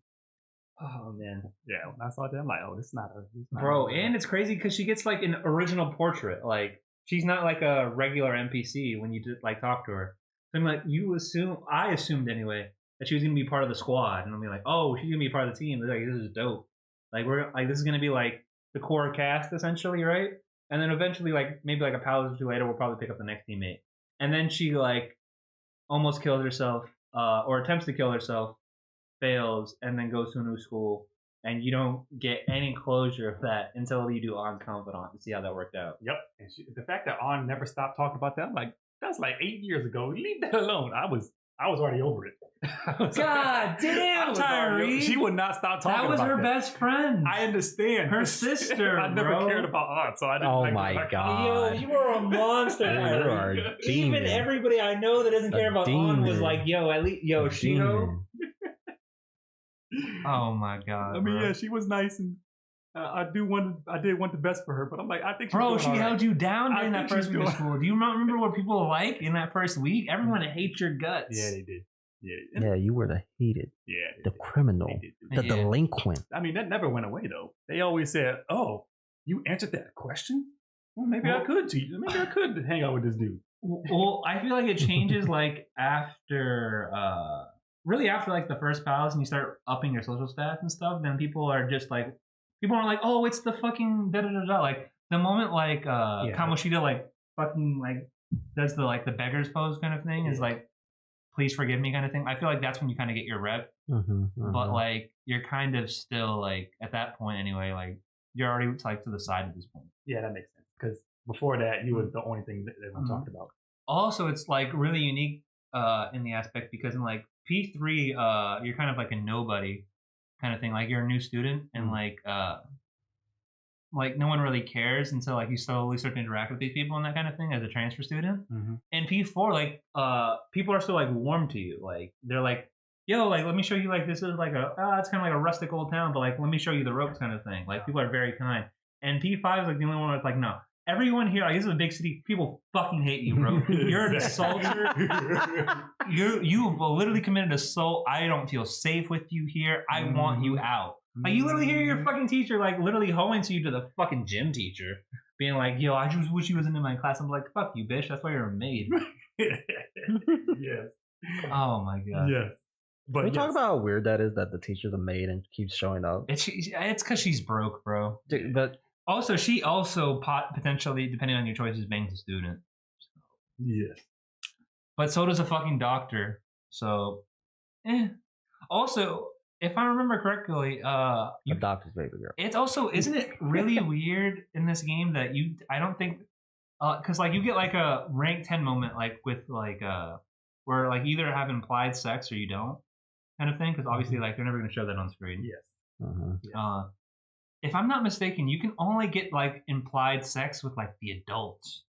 D: Oh man.
C: Yeah, when I saw that, I'm like, oh, it's not
D: bro. And it's crazy because she gets like an original portrait. Like she's not like a regular NPC when you just like talk to her. So I'm like, I assumed anyway that she was gonna be part of the squad, and I'm like, oh, she's gonna be part of the team. Like, this is dope. Like this is gonna be like the core cast essentially, right? And then eventually, like maybe like a palace or 2 later, we'll probably pick up the next teammate. And then she like almost kills herself, or attempts to kill herself, fails, and then goes to a new school. And you don't get any closure of that until you do On's Confidant and see how that worked out.
C: Yep. And the fact that On never stopped talking about that, I'm like, that's like 8 years ago. Leave that alone. I was already over it.
D: God damn, Tyree.
C: She would not stop talking about that.
D: That was her best friend.
C: I understand.
D: Her sister,
C: I never cared about Aunt, so I didn't
A: Oh my God.
D: Yo, you are a monster, Tyree. Even everybody I know that doesn't care about Aunt was like, yo, at least, yo, Shiho. Oh my God.
C: I mean, yeah, she was nice, and I did want the best for her, but I'm like, I think
D: she held you down during that first week of school. Do you remember what people were like in that first week? Everyone hates your guts.
C: Yeah, they did.
A: Yeah, you were the hated, the criminal, the delinquent.
C: I mean, that never went away though. They always said, "Oh, you answered that question. Well, maybe I could teach. Maybe I could hang out with this dude."
D: Well, I feel like it changes like after, really after like the first palace, and you start upping your social stats and stuff. Then people are like, "Oh, it's the fucking da da da da." Like the moment like Kamoshida like fucking like does the beggars pose kind of thing is like, please forgive me kind of thing. I feel like that's when you kind of get your rep. But like you're kind of still like at that point anyway, like you're already like to the side at this point.
C: Yeah, that makes sense. Because before that, he was the only thing that everyone talked about.
D: Also, it's like really unique in the aspect because in like P3, you're kind of like a nobody kind of thing. Like you're a new student and like
B: like no one really cares until like you slowly start to interact with these people and that kind of thing as a transfer student. And P4, like people are still like warm to you. Like they're like, yo, like let me show you, like this is like it's kind of like a rustic old town, but like let me show you the ropes kind of thing. Like people are very kind. And P5 is like the only one that's like, no. Everyone here, like this is a big city. People fucking hate you, bro. You're an assaulter. You literally committed assault. I don't feel safe with you here. I want you out. Like you literally hear your fucking teacher like literally hoeing to you to the fucking gym teacher, being like, "Yo, I just wish you wasn't in my class." I'm like, "Fuck you, bitch. That's why you're a maid."
C: Yes.
B: Oh my god.
C: Yes. But
A: Can we talk about how weird that is that the teacher's a maid and keeps showing up?
B: It's because she's broke, bro.
A: Dude, but
B: also, she also potentially, depending on your choices, bangs a student.
C: yes.
B: But so does a fucking doctor. So, Also, if I remember correctly,
A: a doctor's baby girl.
B: it's also, isn't it really weird in this game that I don't think, because like you get like a rank 10 moment, like with like, where like you either have implied sex or you don't, kind of thing. Because obviously, like they're never going to show that on screen.
C: Yes.
B: If I'm not mistaken, you can only get like implied sex with like the adults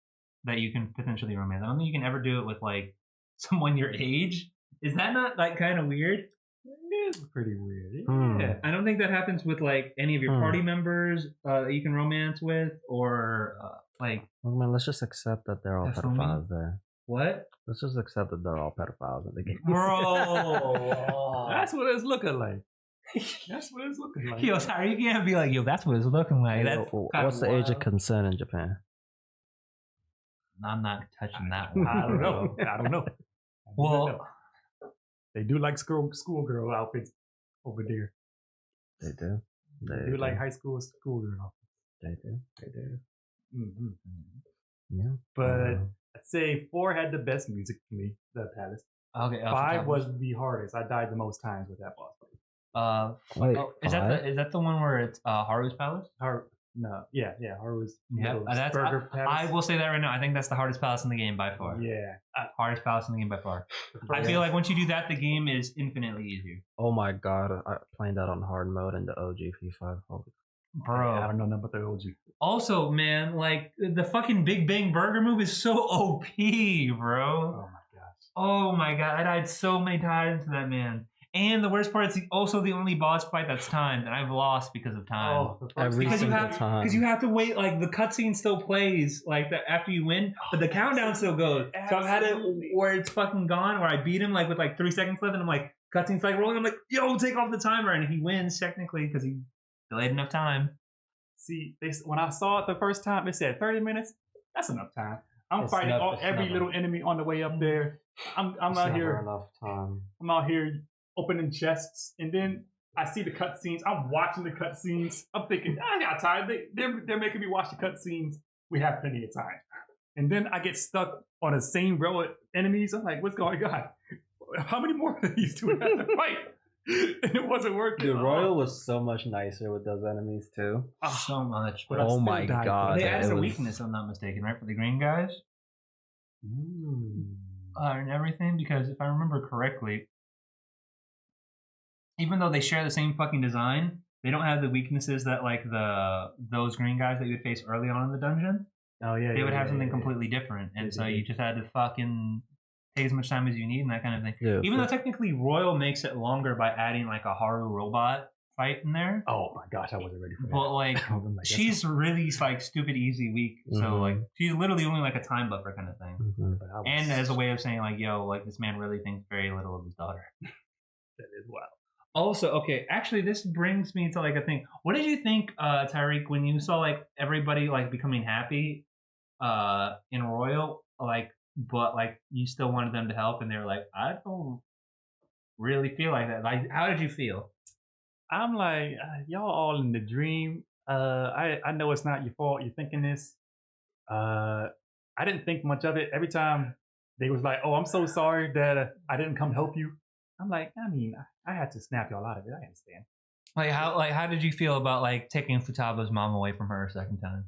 B: that you can potentially romance. I don't think you can ever do it with like someone your age. Is that not like kind of weird?
C: It is pretty weird.
B: Yeah. I don't think that happens with like any of your party members that you can romance with, or like.
A: Well, man, let's just accept that they're all pedophiles there.
B: What?
A: Let's just accept that they're all pedophiles in the game.
B: Bro.
C: That's what it's looking like. That's what it's looking like.
B: Yo, sorry, you can't be like, yo, that's what it's looking like. That's
A: What's the age of consent in Japan?
B: I'm not touching that one.
C: I don't know.
B: Well,
C: they do like schoolgirl outfits over there.
A: They do.
C: They do like high school schoolgirl outfits.
A: They do.
C: Mm-hmm.
A: Yeah.
C: But I'd say 4 had the best music for me, The Palace.
B: Okay.
C: 5 was the hardest. I died the most times with that boss fight.
A: Wait,
B: is that the one where it's Haru's Palace?
C: Haru's
B: Burger Palace. I will say that right now. I think that's the hardest palace in the game by far.
C: Yeah.
B: Hardest palace in the game by far. I feel like once you do that, the game is infinitely easier.
A: Oh my god, I playing that on hard mode in the OG P5.
B: Bro.
C: I don't know nothing about the OG.
B: Also, man, like the fucking Big Bang Burger move is so OP, bro.
C: Oh my gosh.
B: Oh my god, I died so many times to that man. And the worst part, it's also the only boss fight that's timed, and I've lost because of time.
A: Every single time.
B: Because you have to wait, like the cutscene still plays, like after you win, but the countdown still goes. So I've had it where it's fucking gone, where I beat him like with like 3 seconds left, and I'm like, cutscene's like rolling. I'm like, yo, take off the timer, and he wins technically because he delayed enough time.
C: See, when I saw it the first time, it said 30 minutes. That's enough time. I'm fighting every little enemy on the way up there. I'm out here.
A: Enough time.
C: I'm out here opening chests, and then I see the cutscenes. I'm watching the cutscenes. I'm thinking, I got time. They're making me watch the cutscenes. We have plenty of time. And then I get stuck on the same row of enemies. I'm like, what's going on? How many more of these do we have to fight? And it wasn't working.
A: Dude, Royal was so much nicer with those enemies too.
B: So much.
C: But
A: oh my god.
B: They added a weakness, if I'm not mistaken, right? For the green guys? And everything, because if I remember correctly, even though they share the same fucking design, they don't have the weaknesses that like those green guys that you would face early on in the dungeon.
C: Oh yeah,
B: they would have something completely different, and so you just had to fucking take as much time as you need and that kind of thing. Yeah, even though technically Royal makes it longer by adding like a Haru robot fight in there.
C: Oh my gosh, I wasn't ready for that.
B: But like, she's really like stupid easy weak, so like she's literally only like a time buffer kind of thing, and as a way of saying like, yo, like this man really thinks very little of his daughter.
C: That is wild.
B: Also, okay, actually, this brings me to like a thing. What did you think, Tyreek, when you saw like everybody like becoming happy in Royal, like, but like you still wanted them to help, and they were like, I don't really feel like that. Like, how did you feel?
C: I'm like, y'all all in the dream. I know it's not your fault. You're thinking this. I didn't think much of it. Every time they was like, oh, I'm so sorry that I didn't come help you. I'm like, I mean, I had to snap y'all out of it. I understand.
B: How did you feel about like taking Futaba's mom away from her a second time?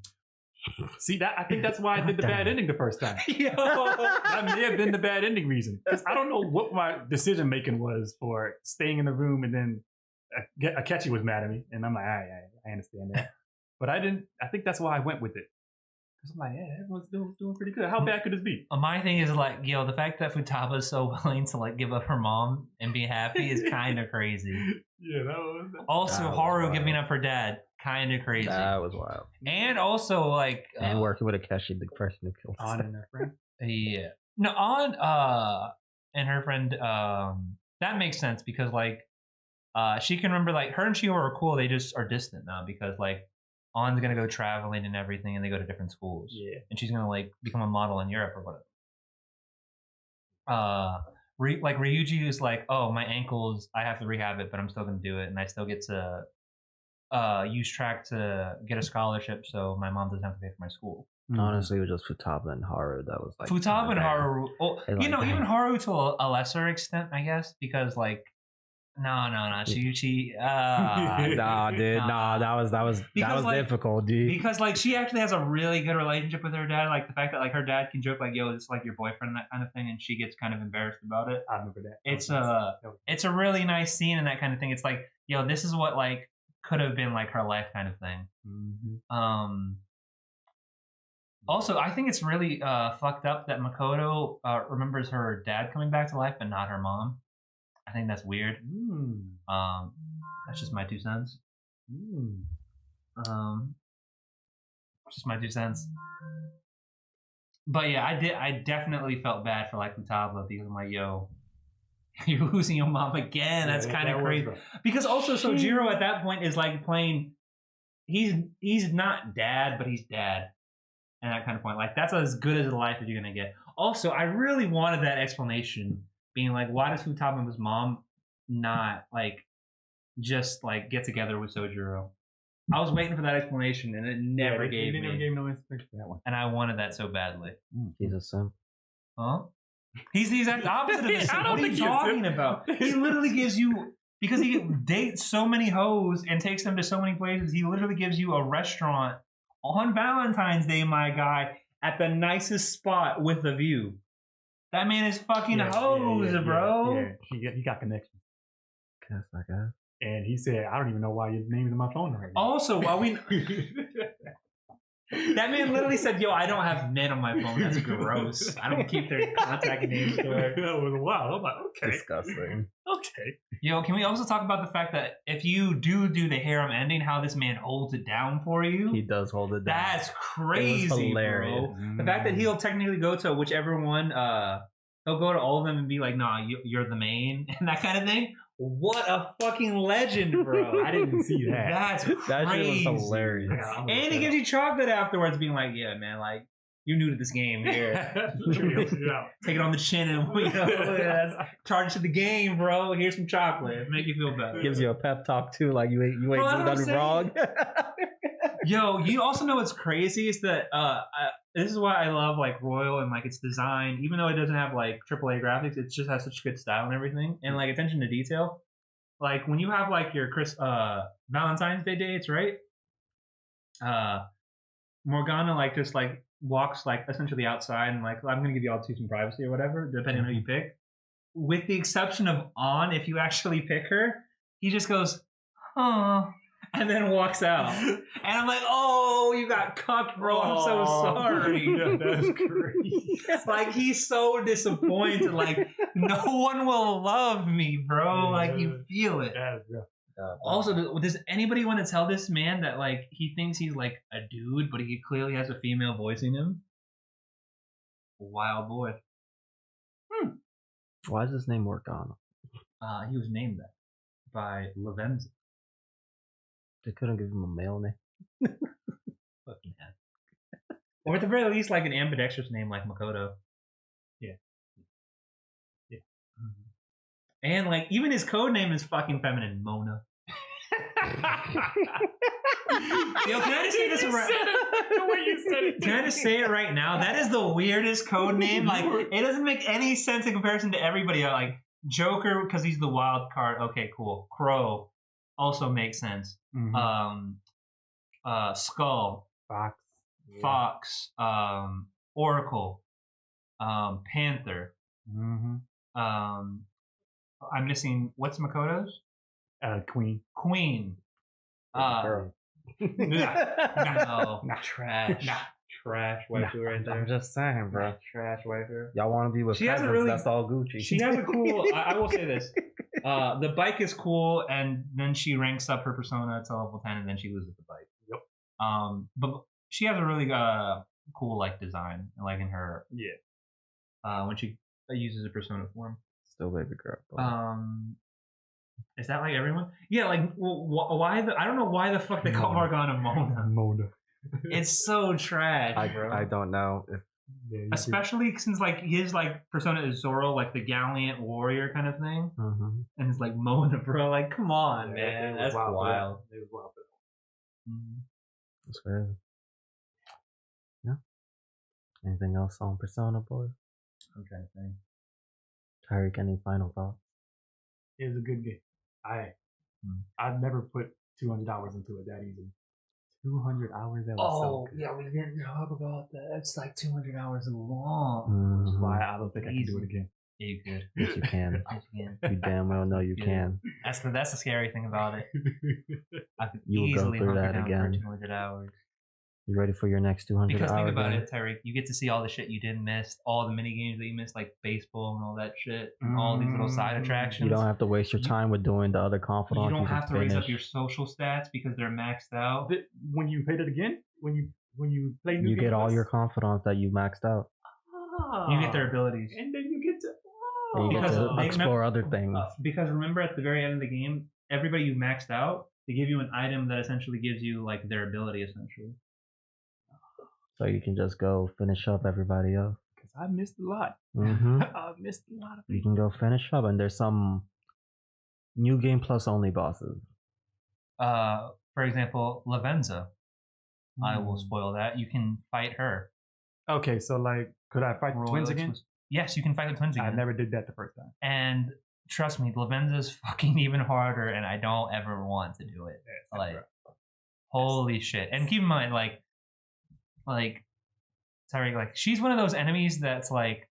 C: See that? I think that's why I did the bad ending the first time. That may have been the bad ending reason, because I don't know what my decision making was for staying in the room, and then Akechi was mad at me, and I'm like, I understand that. But I didn't. I think that's why I went with it. Because I'm like, yeah, everyone's doing pretty good. How bad could this be?
B: My thing is like, yo, the fact that Futaba is so willing to like give up her mom and be happy is kind of crazy.
C: Yeah, that was.
B: Also,
A: That was
B: Haru
A: wild.
B: giving up her dad, kind of crazy.
A: That was wild.
B: And also like,
A: And working with Akeshi, the person who killed
C: On and her friend.
B: yeah, no, on and her friend, that makes sense because like, she can remember like her and Shiho are cool. They just are distant now because like. On's gonna go traveling and everything, and they go to different schools.
C: Yeah.
B: And she's gonna like become a model in Europe or whatever. Like Ryuji is like, oh, my ankles, I have to rehab it, but I'm still gonna do it, and I still get to use track to get a scholarship, so my mom doesn't have to pay for my school.
A: Honestly, it was just Futaba and Haru that was like
B: Futaba and Haru, well,
A: They
B: you know,
A: like
B: even
A: that.
B: Haru to a lesser extent, I guess, because like, no, she
A: Nah, dude,
B: Nah.
A: that was
B: Because, like,
A: difficult, dude.
B: because like she actually has a really good relationship with her dad. Like the fact that like her dad can joke like, "Yo, this is like your boyfriend," that kind of thing, and she gets kind of embarrassed about it.
C: I remember that.
B: It's a really nice scene and that kind of thing. It's like, yo, this is what like could have been like her life kind of thing.
C: Mm-hmm.
B: Also, I think it's really fucked up that Makoto remembers her dad coming back to life, but not her mom. I think that's weird. That's just my 2 cents. Just my 2 cents. But yeah, I definitely felt bad for like Futaba because I'm like, yo, you're losing your mom again. That's kind of crazy. Because also Sojiro at that point is like playing. He's not dad, but he's dad. And that kind of point, like that's as good as a life as you're gonna get. Also, I really wanted that explanation, being like, why does Futaba and his mom not like just like get together with Sojiro? I was waiting for that explanation, and it never gave me.
C: Never gave no explanation for that one.
B: And I wanted that so badly.
A: He's a simp.
B: Huh? He's the exact opposite of a simp.
C: I don't
B: What are
C: think
B: you
C: he's a
B: talking
C: simp.
B: about? He literally gives you, because he dates so many hoes and takes them to so many places, he literally gives you a restaurant on Valentine's Day, my guy, at the nicest spot with the view. That man is fucking hoes, bro.
C: Yeah, he got connection.
A: I guess.
C: And he said, I don't even know why your name is in my phone right now.
B: Also, while we... That man literally said, yo, I don't have men on my phone. That's gross. I don't keep their contact names stored.
C: That was wild. I'm like, okay.
A: Disgusting.
C: Okay.
B: Yo, can we also talk about the fact that if you do the harem ending, how this man holds it down for you?
A: He does hold it down.
B: That's crazy,
A: hilarious.
B: bro. The fact that he'll technically go to whichever one, he'll go to all of them and be like, nah, you're the main, and that kind of thing. What a fucking legend, bro.
C: I didn't see that.
B: That's
A: That
B: crazy.
A: shit was hilarious.
C: Yeah,
B: And he gives you chocolate afterwards, being like, yeah, man, like, you're new to this game here. Take it on the chin and, charge it to the game, bro. Here's some chocolate. Make you feel better.
A: Gives you a pep talk too, like you ain't
B: Bro, that's
A: doing
B: what I'm
A: nothing wrong.
B: Yo, you also know what's crazy is that this is why I love like Royal and like its design, even though it doesn't have like AAA graphics, it just has such good style and everything, and like attention to detail. Like when you have like your Valentine's Day dates, right? Morgana like just like walks like essentially outside and like, I'm gonna give you all two some privacy or whatever, depending on who you pick. With the exception of On, if you actually pick her, he just goes, huh, and then walks out. And I'm like, oh, you got cucked, bro. I'm so sorry.
C: That's crazy.
B: Like, he's so disappointed. Like, no one will love me, bro. Like, you feel it. Also, does anybody want to tell this man that, like, he thinks he's, like, a dude, but he clearly has a female voicing him? Wild boy.
A: Why is his name Morgana?
B: He was named that by Lavenza.
A: They couldn't give him a male name.
B: Fucking head. Or at the very least, like an ambidextrous name like Makoto.
C: Yeah.
B: Mm-hmm. And like even his code name is fucking feminine, Mona. Yo, can I just say this right?
C: The way you said it.
B: Can I just say it right now? That is the weirdest code name. Like it doesn't make any sense in comparison to everybody. Like Joker because he's the wild card. Okay, cool. Crow also makes sense.
C: Mm-hmm.
B: Skull, Fox, Oracle, Panther.
C: Mm-hmm.
B: I'm missing what's Makoto's?
C: Queen.
B: Queen.
A: Girl.
B: No,
C: Nah.
B: trash.
C: Nah.
B: Trash waifu right there.
A: I'm just saying, bro.
B: Trash waifu.
A: Y'all want to be with
B: She hasn't
A: peasants,
B: really-
A: that's all Gucci.
B: She has a cool. I will say this: the bike is cool, and then she ranks up her persona to level 10, and then she loses the bike.
C: Yep.
B: But she has a really cool like design, like in her when she uses a persona form.
A: Still baby girl.
B: Is that like everyone? Yeah, like why the? I don't know why the fuck they call Morgana Mona.
C: Mona.
B: It's so trash, bro.
A: I don't know if
B: Especially since like his like persona is Zoro, like the gallant warrior kind of thing, and it's like Mona, bro. Like, come on, man, that's wild.
C: It was wild.
A: That's crazy. Yeah. Anything else on Persona, boys?
B: I'm trying to think.
A: Tyreek, any final thoughts?
C: It was a good game. I've never put $200 into it that easily. 200 hours. That was so good.
B: Yeah, we didn't talk about that. It's like 200 hours long.
C: Which is why I don't think I can do it again.
B: Yeah, you could.
A: Yes, you can.
B: Yes, you can.
A: You damn well know you can.
B: That's the scary thing about it. I could
A: You will go
B: easily
A: through
B: hunker
A: that
B: down
A: again.
B: for 200 hours.
A: You ready for your next 200
B: Because think
A: hour
B: about
A: game?
B: it, Tyreek. You get to see all the shit you didn't miss, all the mini games that you missed, like baseball and all that shit, and all these little side attractions.
A: You don't have to waste your time with doing the other
B: You
A: confidants.
B: don't
A: can
B: have to raise up
A: finish.
B: your social stats because they're maxed out.
C: But when you played it again, when you play new
A: You get all
C: games,
A: your confidants that you maxed out.
B: You get their abilities.
C: and then you get to
A: And you get
B: Because
A: to
B: they-
A: explore other things.
B: Because remember, at the very end of the game, everybody you maxed out, they give you an item that essentially gives you like their ability, essentially.
A: So you can just go finish up everybody else.
C: because I missed a lot.
A: hmm
C: I missed a lot of
A: You can go finish up, and there's some new game plus only bosses.
B: For example, Lavenza. I will spoil that. You can fight her.
C: Okay, so like, could I fight the twins again?
B: Yes, you can fight the twins again.
C: I never did that the first time.
B: And trust me, Lavenza's fucking even harder, and I don't ever want to do it. Like, holy shit! And keep in mind, like, sorry, like she's one of those enemies that's like,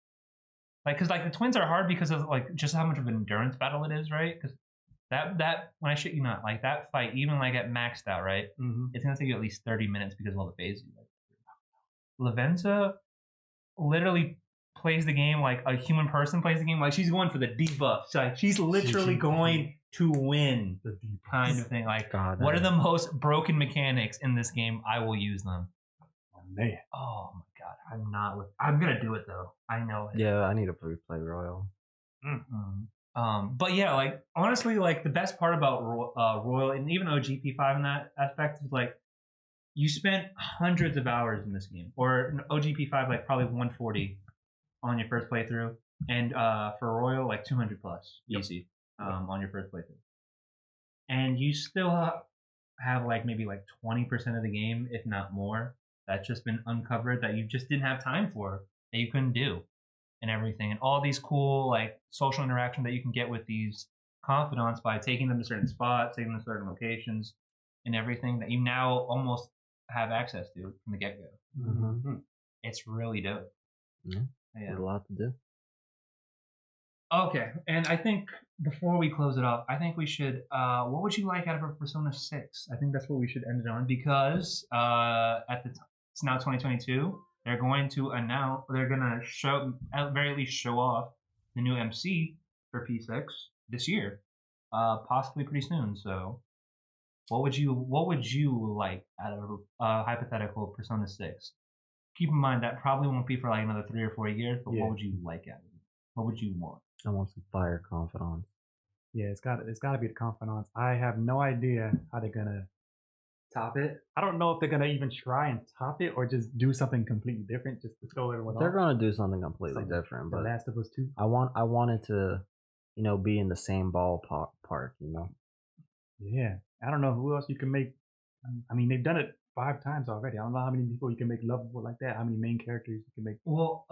B: because like the twins are hard because of like just how much of an endurance battle it is, right? Because that when I shit you not, like that fight, even like at maxed out, right? It's gonna take you at least 30 minutes because of all the phases. Lavenza literally plays the game like a human person plays the game. Like she's going for the debuff. Like she's literally going to win,
C: The deep
B: kind of thing. Like,
A: God,
B: what are the most broken mechanics in this game? I will use them.
C: Oh, man.
B: Oh my god, I'm gonna do it though. I know it.
A: Yeah, I need to play Royal.
B: But yeah, like honestly, like the best part about Royal and even OGP5 in that aspect is like you spent hundreds of hours in this game, or OGP5 like probably 140 on your first playthrough, and for Royal like 200 plus easy on your first playthrough, and you still have like maybe like 20% of the game, if not more, that's just been uncovered that you just didn't have time for, that you couldn't do. And everything, and all these cool like social interaction that you can get with these confidants by taking them to certain spots, taking them to certain locations, and everything that you now almost have access to from the get-go. It's really dope.
A: Yeah. There's a lot to do.
B: Okay, and I think before we close it off, I think we should. What would you like out of a Persona 6? I think that's what we should end it on because it's now 2022. They're going to announce, they're going to show, at the very least, show off the new MC for P6 this year, possibly pretty soon. So, what would you like out of a hypothetical Persona 6? Keep in mind that probably won't be for like another 3 or 4 years. But what would you like out of it? What would you want?
A: I want some fire confidants.
C: Yeah, it's got to be the confidants. I have no idea how they're gonna top it. I don't know if they're gonna even try and top it or just do something completely different just to throw everyone
A: They're
C: off.
A: gonna do something completely different,
C: The
A: but
C: Last of Us 2.
A: I wanted to, be in the same ballpark.
C: Yeah, I don't know who else you can make. I mean, they've done it 5 times already. I don't know how many people you can make lovable like that. How many main characters you can make.
B: Well,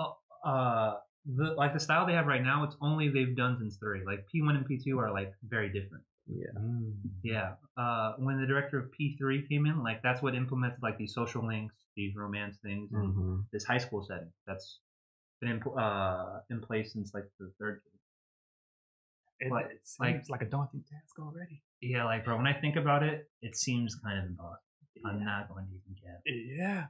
B: the style they have right now, it's only they've done since 3. Like P1 and P2 are like very different. Yeah. When the director of P3 came in, like that's what implemented like these social links, these romance things, and this high school setting. That's been in place since like the 3rd game.
C: It seems like a daunting task already.
B: Yeah, like bro, when I think about it, it seems kind of impossible. I'm not going to even get.
C: Yeah.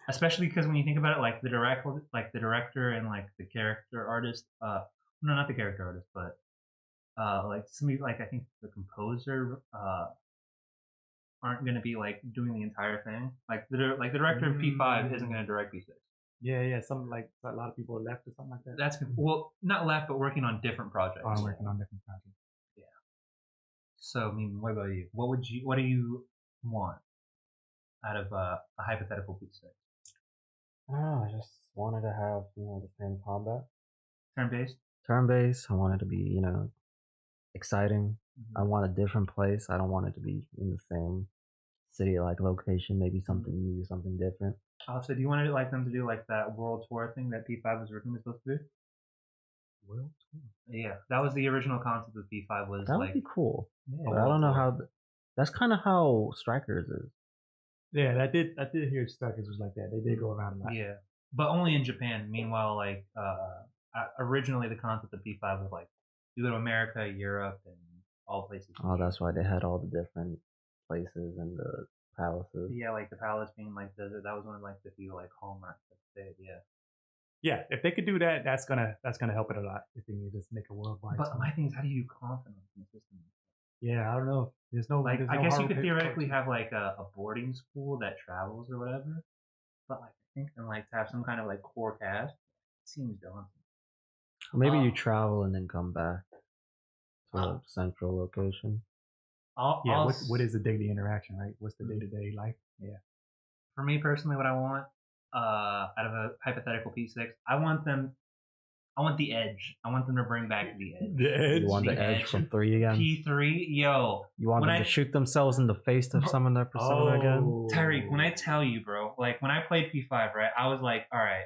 B: Especially because when you think about it, like the director and like the character artist, no, not the character artist, but like somebody like I think the composer aren't going to be like doing the entire thing. Like the director of P5 isn't going to direct P6.
C: Yeah. Some like a lot of people are left or something like that.
B: That's well, not left, but working on different projects.
C: Oh, working on different projects.
B: Yeah. So I mean, what about you? What do you want out of a hypothetical P6?
A: Oh, I just wanted to have, the same combat.
B: Turn-based?
A: Turn-based. I want it to be, exciting.
B: Mm-hmm.
A: I want a different place. I don't want it to be in the same city-like location. Maybe something new, something different.
B: Oh, so do you want to like them to do like that world tour thing that P5 was originally supposed to do?
C: World tour?
B: Yeah, that was the original concept of P5 was
A: That
B: like...
A: would be cool.
B: Yeah,
A: But I don't know how... That's kind of how Strikers is.
C: Yeah, I did hear Strikers was like that. They did go around a lot.
B: Yeah, but only in Japan. Meanwhile, like originally the concept of P5 was like you go to America, Europe, and all places.
A: Oh, that's why they had all the different places and the palaces.
B: Yeah, like the palace being like desert. That was one of like the few like hallmarks that they did. Yeah.
C: Yeah, if they could do that, that's gonna help it a lot. If they can just make a worldwide.
B: But my thing is, how do you do confidence in the system?
C: Yeah, I don't know. There's no
B: like.
C: there's
B: I
C: no
B: guess you
C: hard
B: could theoretically
C: coach.
B: have like a boarding school that travels or whatever. But like I think and like to have some kind of like core cast seems daunting.
A: Maybe you travel and then come back to a central location.
C: What is the daily interaction, right? What's the day-to-day life? Yeah.
B: For me personally, what I want out of a hypothetical P6, I want the edge. I want them to bring back the edge.
C: The edge.
A: You want the edge from 3 again?
B: P3, yo.
A: You want them to shoot themselves in the face to summon their persona again?
B: Tyreek, when I tell you, bro, like when I played P5, right, I was like, all right,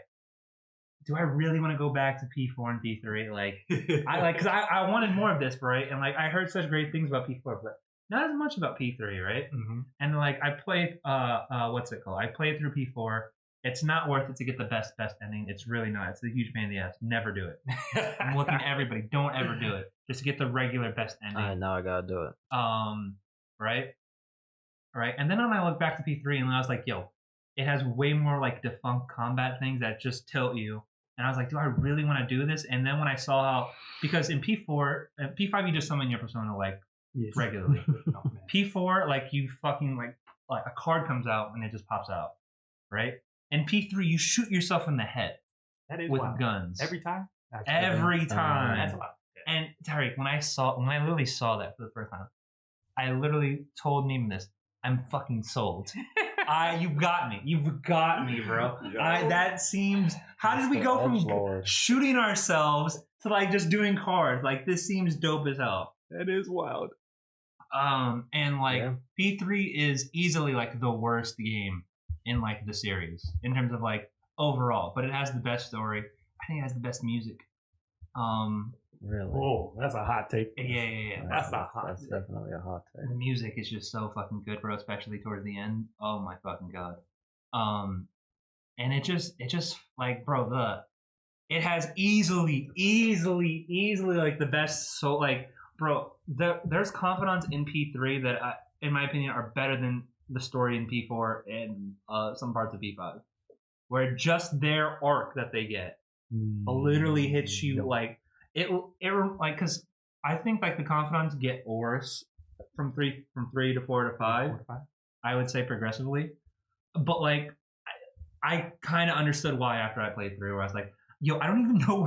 B: do I really want to go back to P4 and P3? Like, because I wanted more of this, right? And like I heard such great things about P4, but not as much about P3, right?
C: Mm-hmm.
B: And like I played, what's it called? I played through P4. It's not worth it to get the best ending. It's really not. It's a huge pain in the ass. Never do it. I'm looking at everybody. Don't ever do it. Just to get the regular best ending.
A: All right, now I gotta do it.
B: Right? And then when I look back to P3 and I was like, yo, it has way more like defunct combat things that just tilt you. And I was like, do I really want to do this? And then when I saw how, because in P4, P5 you just summon your persona like regularly. P4, like you fucking like a card comes out and it just pops out, right? And P3 you shoot yourself in the head with guns
C: every time.
B: Every time.
C: That's a lot. Yeah.
B: And Tariq, when I literally saw that for the first time, I literally told Memon this. I'm fucking sold. You've got me, bro. That seems. How did we go from shooting ourselves to like just doing cards? Like this seems dope as hell.
C: That is wild.
B: And like P3 is easily like the worst game in like the series in terms of like overall, but it has the best story. I think it has the best music.
A: Really?
C: Oh, that's a hot take.
B: Yeah.
A: That's definitely a hot take.
B: The music is just so fucking good, bro, especially towards the end. Oh my fucking god. And it just like, bro, it has easily like the best. So like, bro, there's confidants in P3 that in my opinion are better than the story in P4 and some parts of P5, where just their arc that they get literally hits you like it like, because I think like the confidants get worse from 3 to 4 to 5. I would say progressively, but like I kind of understood why after I played 3, where I was like, yo, I don't even know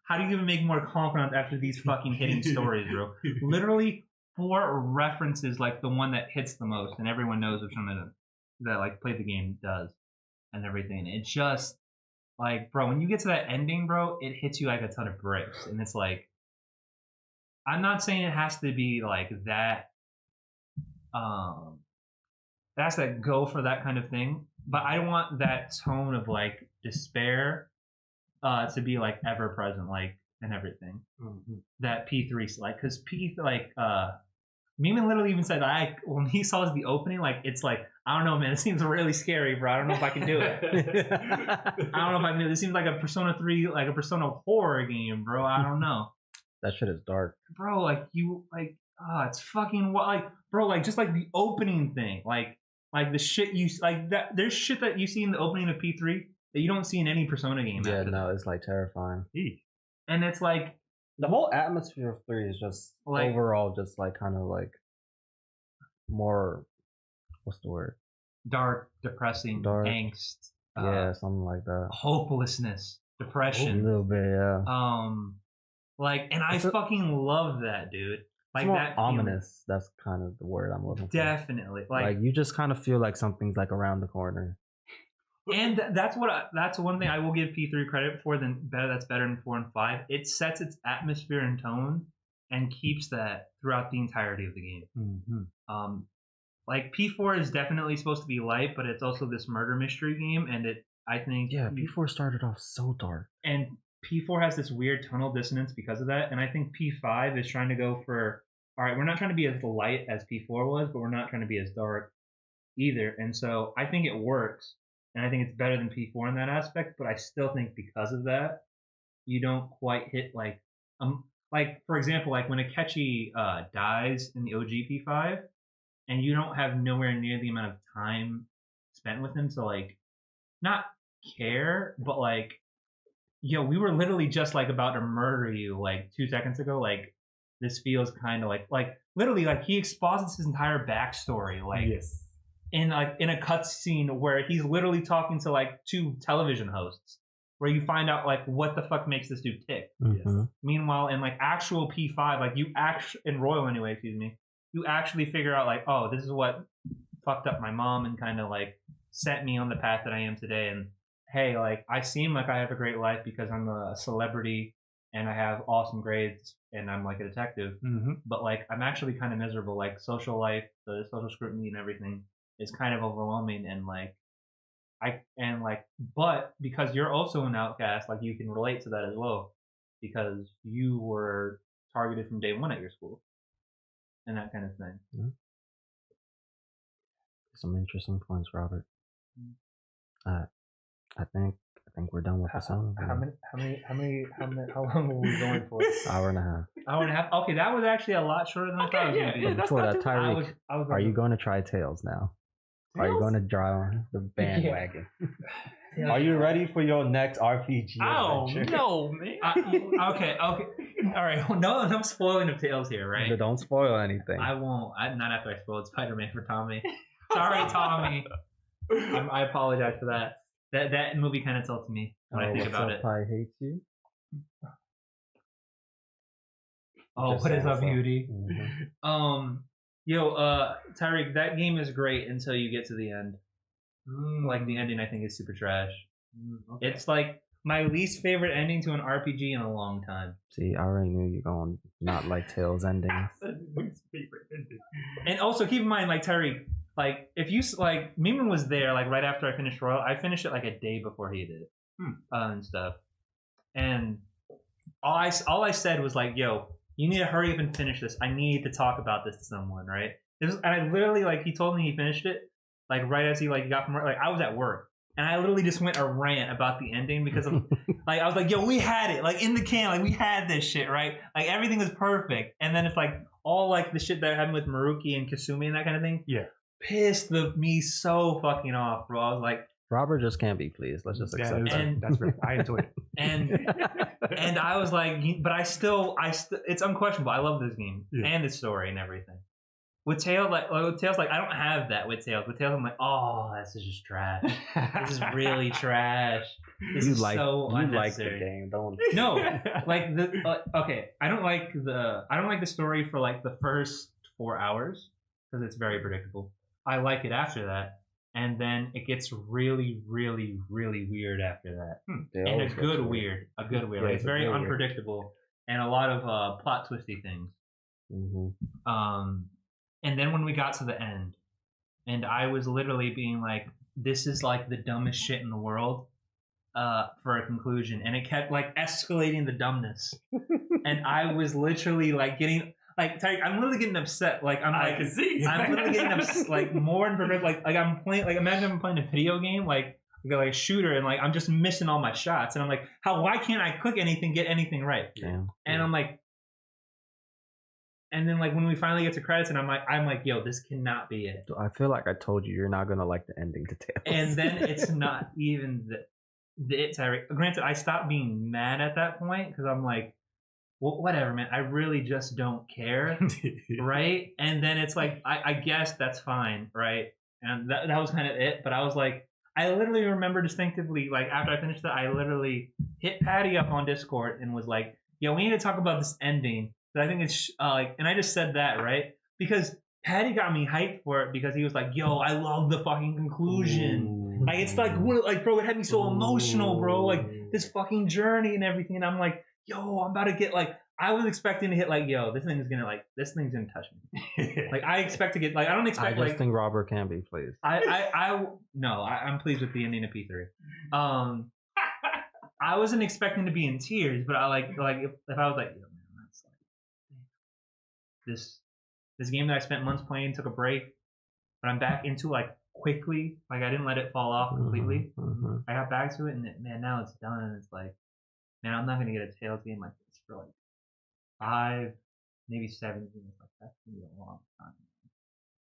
B: how do you even make more confidants after these fucking hitting stories, bro? Literally 4 references, like the one that hits the most, and everyone knows which one that like played the game does, and everything. It just like, bro, when you get to that ending, bro, it hits you like a ton of bricks, and it's like, I'm not saying it has to be like that. That's that go for that kind of thing, but I don't want that tone of like despair to be like ever present, like and everything. That P3 like, because Memon literally even said when he saw the opening, like it's like, I don't know, man, it seems really scary, bro. I don't know if I can do it. I don't know if I can do it. This seems like a Persona 3, like a Persona horror game, bro. I don't know.
A: That shit is dark,
B: bro. Like it's fucking like, bro. Like just like the opening thing, like
D: Like the shit you like that. There's shit that you see in the opening of P3 that you don't see in any Persona game.
A: Yeah,
D: after
A: no,
D: that.
A: it's like terrifying.
D: And it's like
A: the whole atmosphere of 3 is just
D: like,
A: overall just like kind of like more. What's the word?
D: Dark, depressing, angst.
A: Yeah, something like that.
D: Hopelessness, depression.
A: A little bit, yeah.
D: Like, and I fucking love that, dude. Like
A: it's more
D: that
A: ominous. That's kind of the word I'm looking for.
D: Definitely.
A: Like you just kind of feel like something's like around the corner.
D: And that's one thing I will give P3 credit for. That's better than 4 and 5. It sets its atmosphere and tone and keeps that throughout the entirety of the game.
A: Mm-hmm.
D: Like P4 is definitely supposed to be light, but it's also this murder mystery game, and I think
A: P4 started off so dark,
D: and P4 has this weird tonal dissonance because of that. And I think P5 is trying to go for, all right, we're not trying to be as light as P4 was, but we're not trying to be as dark either. And so I think it works, and I think it's better than P4 in that aspect. But I still think because of that, you don't quite hit like for example, like when Akechi dies in the OG P5. And you don't have nowhere near the amount of time spent with him to like not care, but like, yo, we were literally just like about to murder you like 2 seconds ago. Like this feels kind of like literally like he exposits his entire backstory like in a cutscene where he's literally talking to like 2 television hosts where you find out like what the fuck makes this dude tick.
A: Mm-hmm.
D: Meanwhile, in like actual P5, like in Royal anyway, excuse me. You actually figure out like, oh, this is what fucked up my mom and kind of like set me on the path that I am today. And hey, like I seem like I have a great life because I'm a celebrity and I have awesome grades and I'm like a detective.
C: Mm-hmm.
D: But like I'm actually kind of miserable. Like social life, the social scrutiny and everything is kind of overwhelming. And like but because you're also an outcast, like you can relate to that as well because you were targeted from day one at your school. And that kind of thing.
A: Yeah. Some interesting points, Robert. I think we're done with the song.
B: How long were we going for?
A: Hour and a half.
D: Hour and a half. Okay, that was actually a lot shorter than I thought it was going to be.
A: Before that, Tyreek, are you going to try Tails now? Tails? Are you going to drive on the bandwagon? Yeah. Are you ready for your next RPG adventure?
B: No, man.
D: Okay. All right. No spoiling of Tales here, right?
A: But don't spoil anything.
D: I won't. Not after I spoiled Spider-Man for Tommy. Sorry, Tommy. I apologize for that. That movie kind of tilts me when I think about it.
A: I hate you.
D: Oh, what is up, beauty?
A: Mm-hmm.
D: Tyreek, that game is great until you get to the end. Like the ending, I think is super trash. Okay. It's like my least favorite ending to an RPG in a long time.
A: See, I already knew you're going not like Tails endings.
C: Least favorite ending.
D: And also keep in mind, like Tyreek, like if you like, Memon was there like right after I finished Royal. I finished it like a day before he did, and stuff. And all I said was like, "Yo, you need to hurry up and finish this. I need to talk about this to someone, right?" And I literally like he told me he finished it. Like right as he like got from work, like I was at work and I literally just went a rant about the ending because of like I was like, yo, we had it like in the can, like we had this shit, right? Like everything was perfect, and then it's like all like the shit that happened with Maruki and Kasumi and that kind of thing.
C: Yeah,
D: pissed me so fucking off, bro. I was like,
A: Robert just can't be pleased. Let's just accept it.
D: And
C: that's right. I enjoyed it.
D: And I was like, but I still, it's unquestionable. I love this game and the story and everything. With Tails, like I don't have that with Tails. With Tails, I'm like, oh, this is just trash. This is really trash. This is so unnecessary.
A: You like the game, don't you?
D: No, like okay. I don't like the story for like the first 4 hours because it's very predictable. I like it after that, and then it gets really, really, really weird after that, and a good weird. Yeah, like, it's very unpredictable and a lot of plot twisty things.
A: Mm-hmm.
D: And then when we got to the end, and I was literally being like, this is like the dumbest shit in the world for a conclusion. And it kept like escalating the dumbness. And I was literally like getting, like, Tyreek, I'm literally getting upset. Like, I can see. I'm literally getting upset, like more and like I'm playing, like imagine I'm playing a video game, like a shooter, and like I'm just missing all my shots. And I'm like, why can't I click anything, get anything right?
A: Damn.
D: And I'm like, And then like when we finally get to credits, and I'm like, yo, this cannot be it.
A: I feel like I told you you're not gonna like the ending to Tales.
D: And then it's not even it's granted, I stopped being mad at that point because I'm like, well, whatever, man. I really just don't care, right? And then it's like, I guess that's fine, right? And that was kind of it. But I was like, I literally remember distinctively, like after I finished that, I literally hit Patty up on Discord and was like, yo, we need to talk about this ending. But I think it's like, and I just said that, right? Because Patty got me hyped for it because he was like, yo, I love the fucking conclusion. Ooh. Like, it's like, what, like, bro, it had me so emotional, bro. Like, this fucking journey and everything. And I'm like, yo, I'm about to get, like, I was expecting to hit, like, yo, this thing's gonna touch me. Like, I expect to get, like, I don't expect,
A: I just think Robert can be pleased.
D: I'm pleased with the ending of P3. I wasn't expecting to be in tears, but I like, if I was like, yo, man, that's like, this game that I spent months playing took a break, but I'm back into like quickly. Like I didn't let it fall off completely. Mm-hmm. I got back to it, and man, now it's done. And it's like, man, I'm not gonna get a Tales game like this for like 5, maybe 7 years. Like that's gonna be a long time.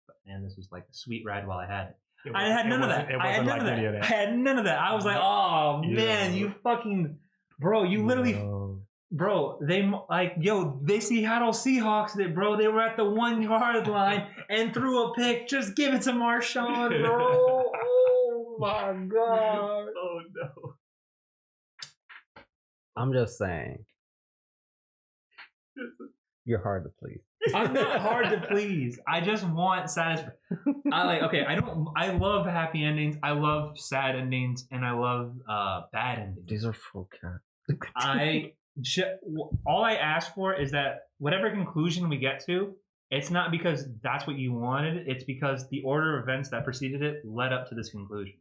D: But man, this was like a sweet ride while I had it. I had none of that. I had none of that. I was like, oh man, you fucking bro, you literally. Bro, they like, yo, they Seattle Seahawks it, bro. They were at the 1 yard line and threw a pick. Just give it to Marshawn, bro. Oh my god. Oh no.
A: I'm just saying, you're hard to please.
D: I'm not hard to please. I just want satisfaction. I love happy endings. I love sad endings, and I love bad endings.
A: These are full cat.
D: All I ask for is that whatever conclusion we get to, it's not because that's what you wanted. It's because the order of events that preceded it led up to this conclusion.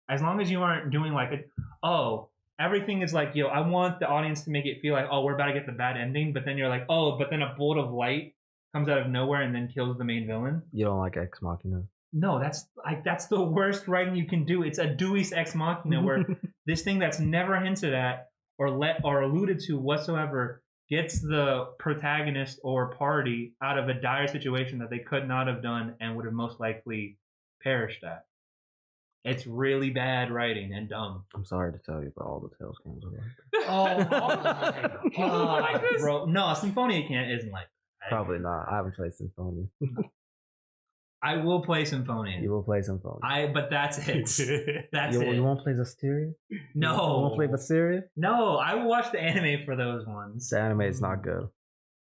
D: As long as you aren't doing like, everything is like, yo, I want the audience to make it feel like, oh, we're about to get the bad ending. But then you're like, oh, but then a bolt of light comes out of nowhere and then kills the main villain.
A: You don't like Ex Machina?
D: No, that's the worst writing you can do. It's a Dewey's Ex Machina where this thing that's never hinted at or alluded to whatsoever gets the protagonist or party out of a dire situation that they could not have done and would have most likely perished at. It's really bad writing and dumb.
A: I'm sorry to tell you, but all the Tales games are
D: like that. Oh my god, bro! No, Symphonia isn't like that.
A: Probably not. I haven't played Symphonia.
D: I will play Symphonia.
A: You will play Symphonia.
D: But that's it. That's it.
A: You won't play Zestiria?
D: No.
A: You won't play Zestiria?
D: No, I will watch the anime for those ones.
A: The anime is not good.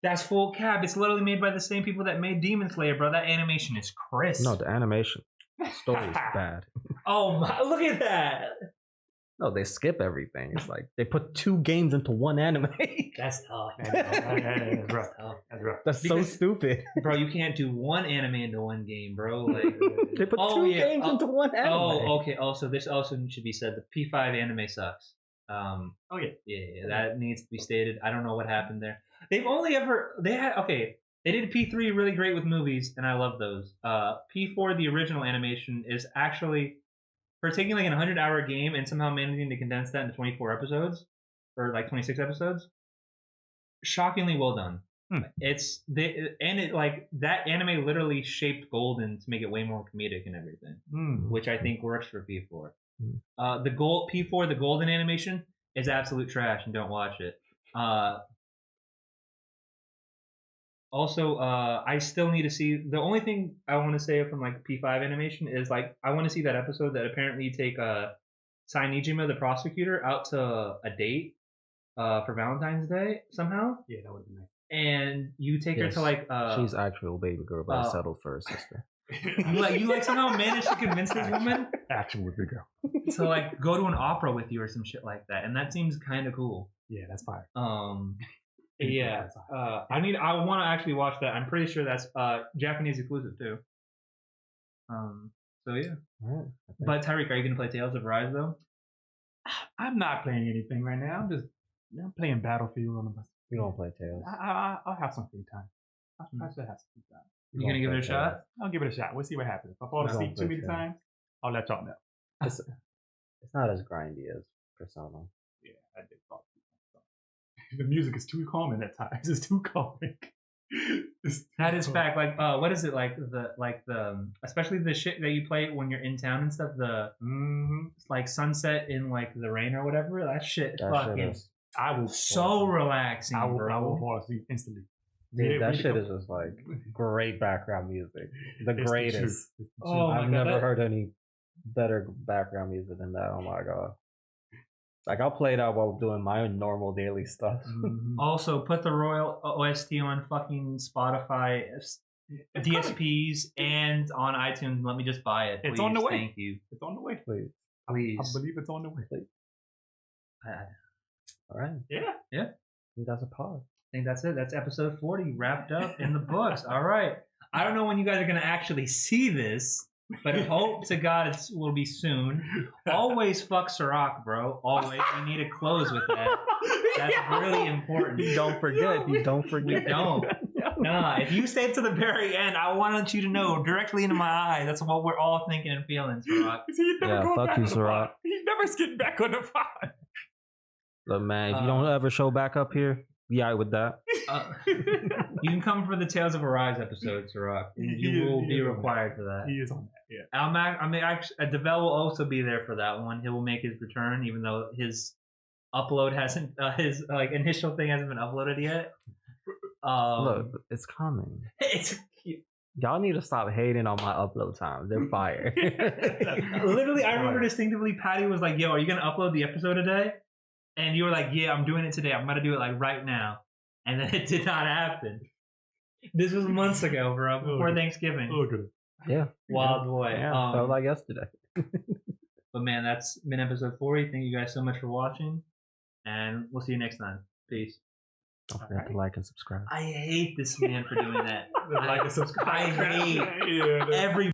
D: That's full cap. It's literally made by the same people that made Demon Slayer, bro. That animation is crisp.
A: No, the animation. Story is bad.
D: Oh my, look at that.
A: No, they skip everything. It's like they put 2 games into one anime.
D: That's tough.
C: That's rough.
A: That's so stupid.
D: Bro, you can't do one anime into one game, bro. Like
A: they put 2 games into one anime.
D: Oh, okay. Also, this also should be said. The P5 anime sucks. Yeah, that needs to be stated. I don't know what happened there. They did P3 really great with movies, and I love those. P4, the original animation, is actually, for taking like an 100-hour game and somehow managing to condense that into 24 episodes, or like 26 episodes, shockingly well done. That anime literally shaped Golden to make it way more comedic and everything, which I think works for P4. P4, the Golden animation, is absolute trash, and don't watch it. Also, I still need to see, the only thing I want to say from like P5 animation is like, I want to see that episode that apparently you take Sainijima, the prosecutor, out to a date for Valentine's Day somehow.
C: Yeah, that would be nice.
D: And you take her to like...
A: she's actual baby girl, but I settled for her sister.
D: you somehow managed to convince this woman?
C: Actual baby girl.
D: To like go to an opera with you or some shit like that. And that seems kind of cool.
C: Yeah, that's fire.
D: Yeah, I want to actually watch that. I'm pretty sure that's Japanese exclusive too. So yeah.
A: Right,
D: but Tyreek, are you gonna play Tales of Rise though?
C: I'm not playing anything right now. I'm playing Battlefield on the bus.
A: You don't play Tales.
C: I'll have some free time. I should have some free time.
D: You gonna give it a shot?
C: I'll give it a shot. We'll see what happens. If I fall asleep too many times, I'll let y'all know.
A: It's not as grindy as Persona.
C: Yeah, I did fall asleep. The music is too calming at times. It's too calming.
D: That is fact. Like, what is it like the especially the shit that you play when you're in town and stuff. The like sunset in like the rain or whatever. That shit fucking.
C: I will
D: so relaxing.
C: I will fall asleep instantly.
A: Dude, that shit is just like great background music. The greatest. I've never heard any better background music than that. Oh my god. Like I'll play that while doing my normal daily stuff.
D: Also, put the Royal OST on fucking Spotify, DSPs, and on iTunes. Let me just buy it. Please.
C: It's on the way.
D: Thank you.
C: It's on the way.
A: Please.
C: I believe it's on the way.
A: All right.
D: Yeah.
A: I think that's a pause.
D: I think that's it. That's episode 40 wrapped up in the books. All right. I don't know when you guys are going to actually see this, but hope to God it will be soon. Always fuck Ciroc, bro. Always. We need to close with that. That's really important.
A: Don't forget. You don't forget.
D: We don't. Nah, if you stay to the very end, I wanted you to know directly into my eyes. That's what we're all thinking and feeling, Ciroc.
A: Fuck you, Ciroc.
C: He's never getting back on the pod.
A: Look, man, if you don't ever show back up here, be all right with that.
D: You can come for the Tales of Arise episode, Ciroc. You will be required for that.
C: He is on that, yeah.
D: I mean, actually, Devel will also be there for that one. He will make his return, even though his upload hasn't, his like initial thing hasn't been uploaded yet.
A: Look, it's coming.
D: It's cute.
A: Y'all need to stop hating on my upload times. They're fire.
D: Literally, I remember distinctively, Patty was like, "Yo, are you gonna upload the episode today?" And you were like, "Yeah, I'm doing it today. I'm gonna do it like right now." And then it did not happen. This was months ago, bro, before Thanksgiving.
A: Yeah.
D: Wild boy.
A: Yeah, felt like yesterday.
D: But man, that's been episode 40. Thank you guys so much for watching. And we'll see you next time. Peace.
A: Don't forget to like and subscribe.
D: I hate this man for doing that.
C: Like and subscribe.
D: I hate every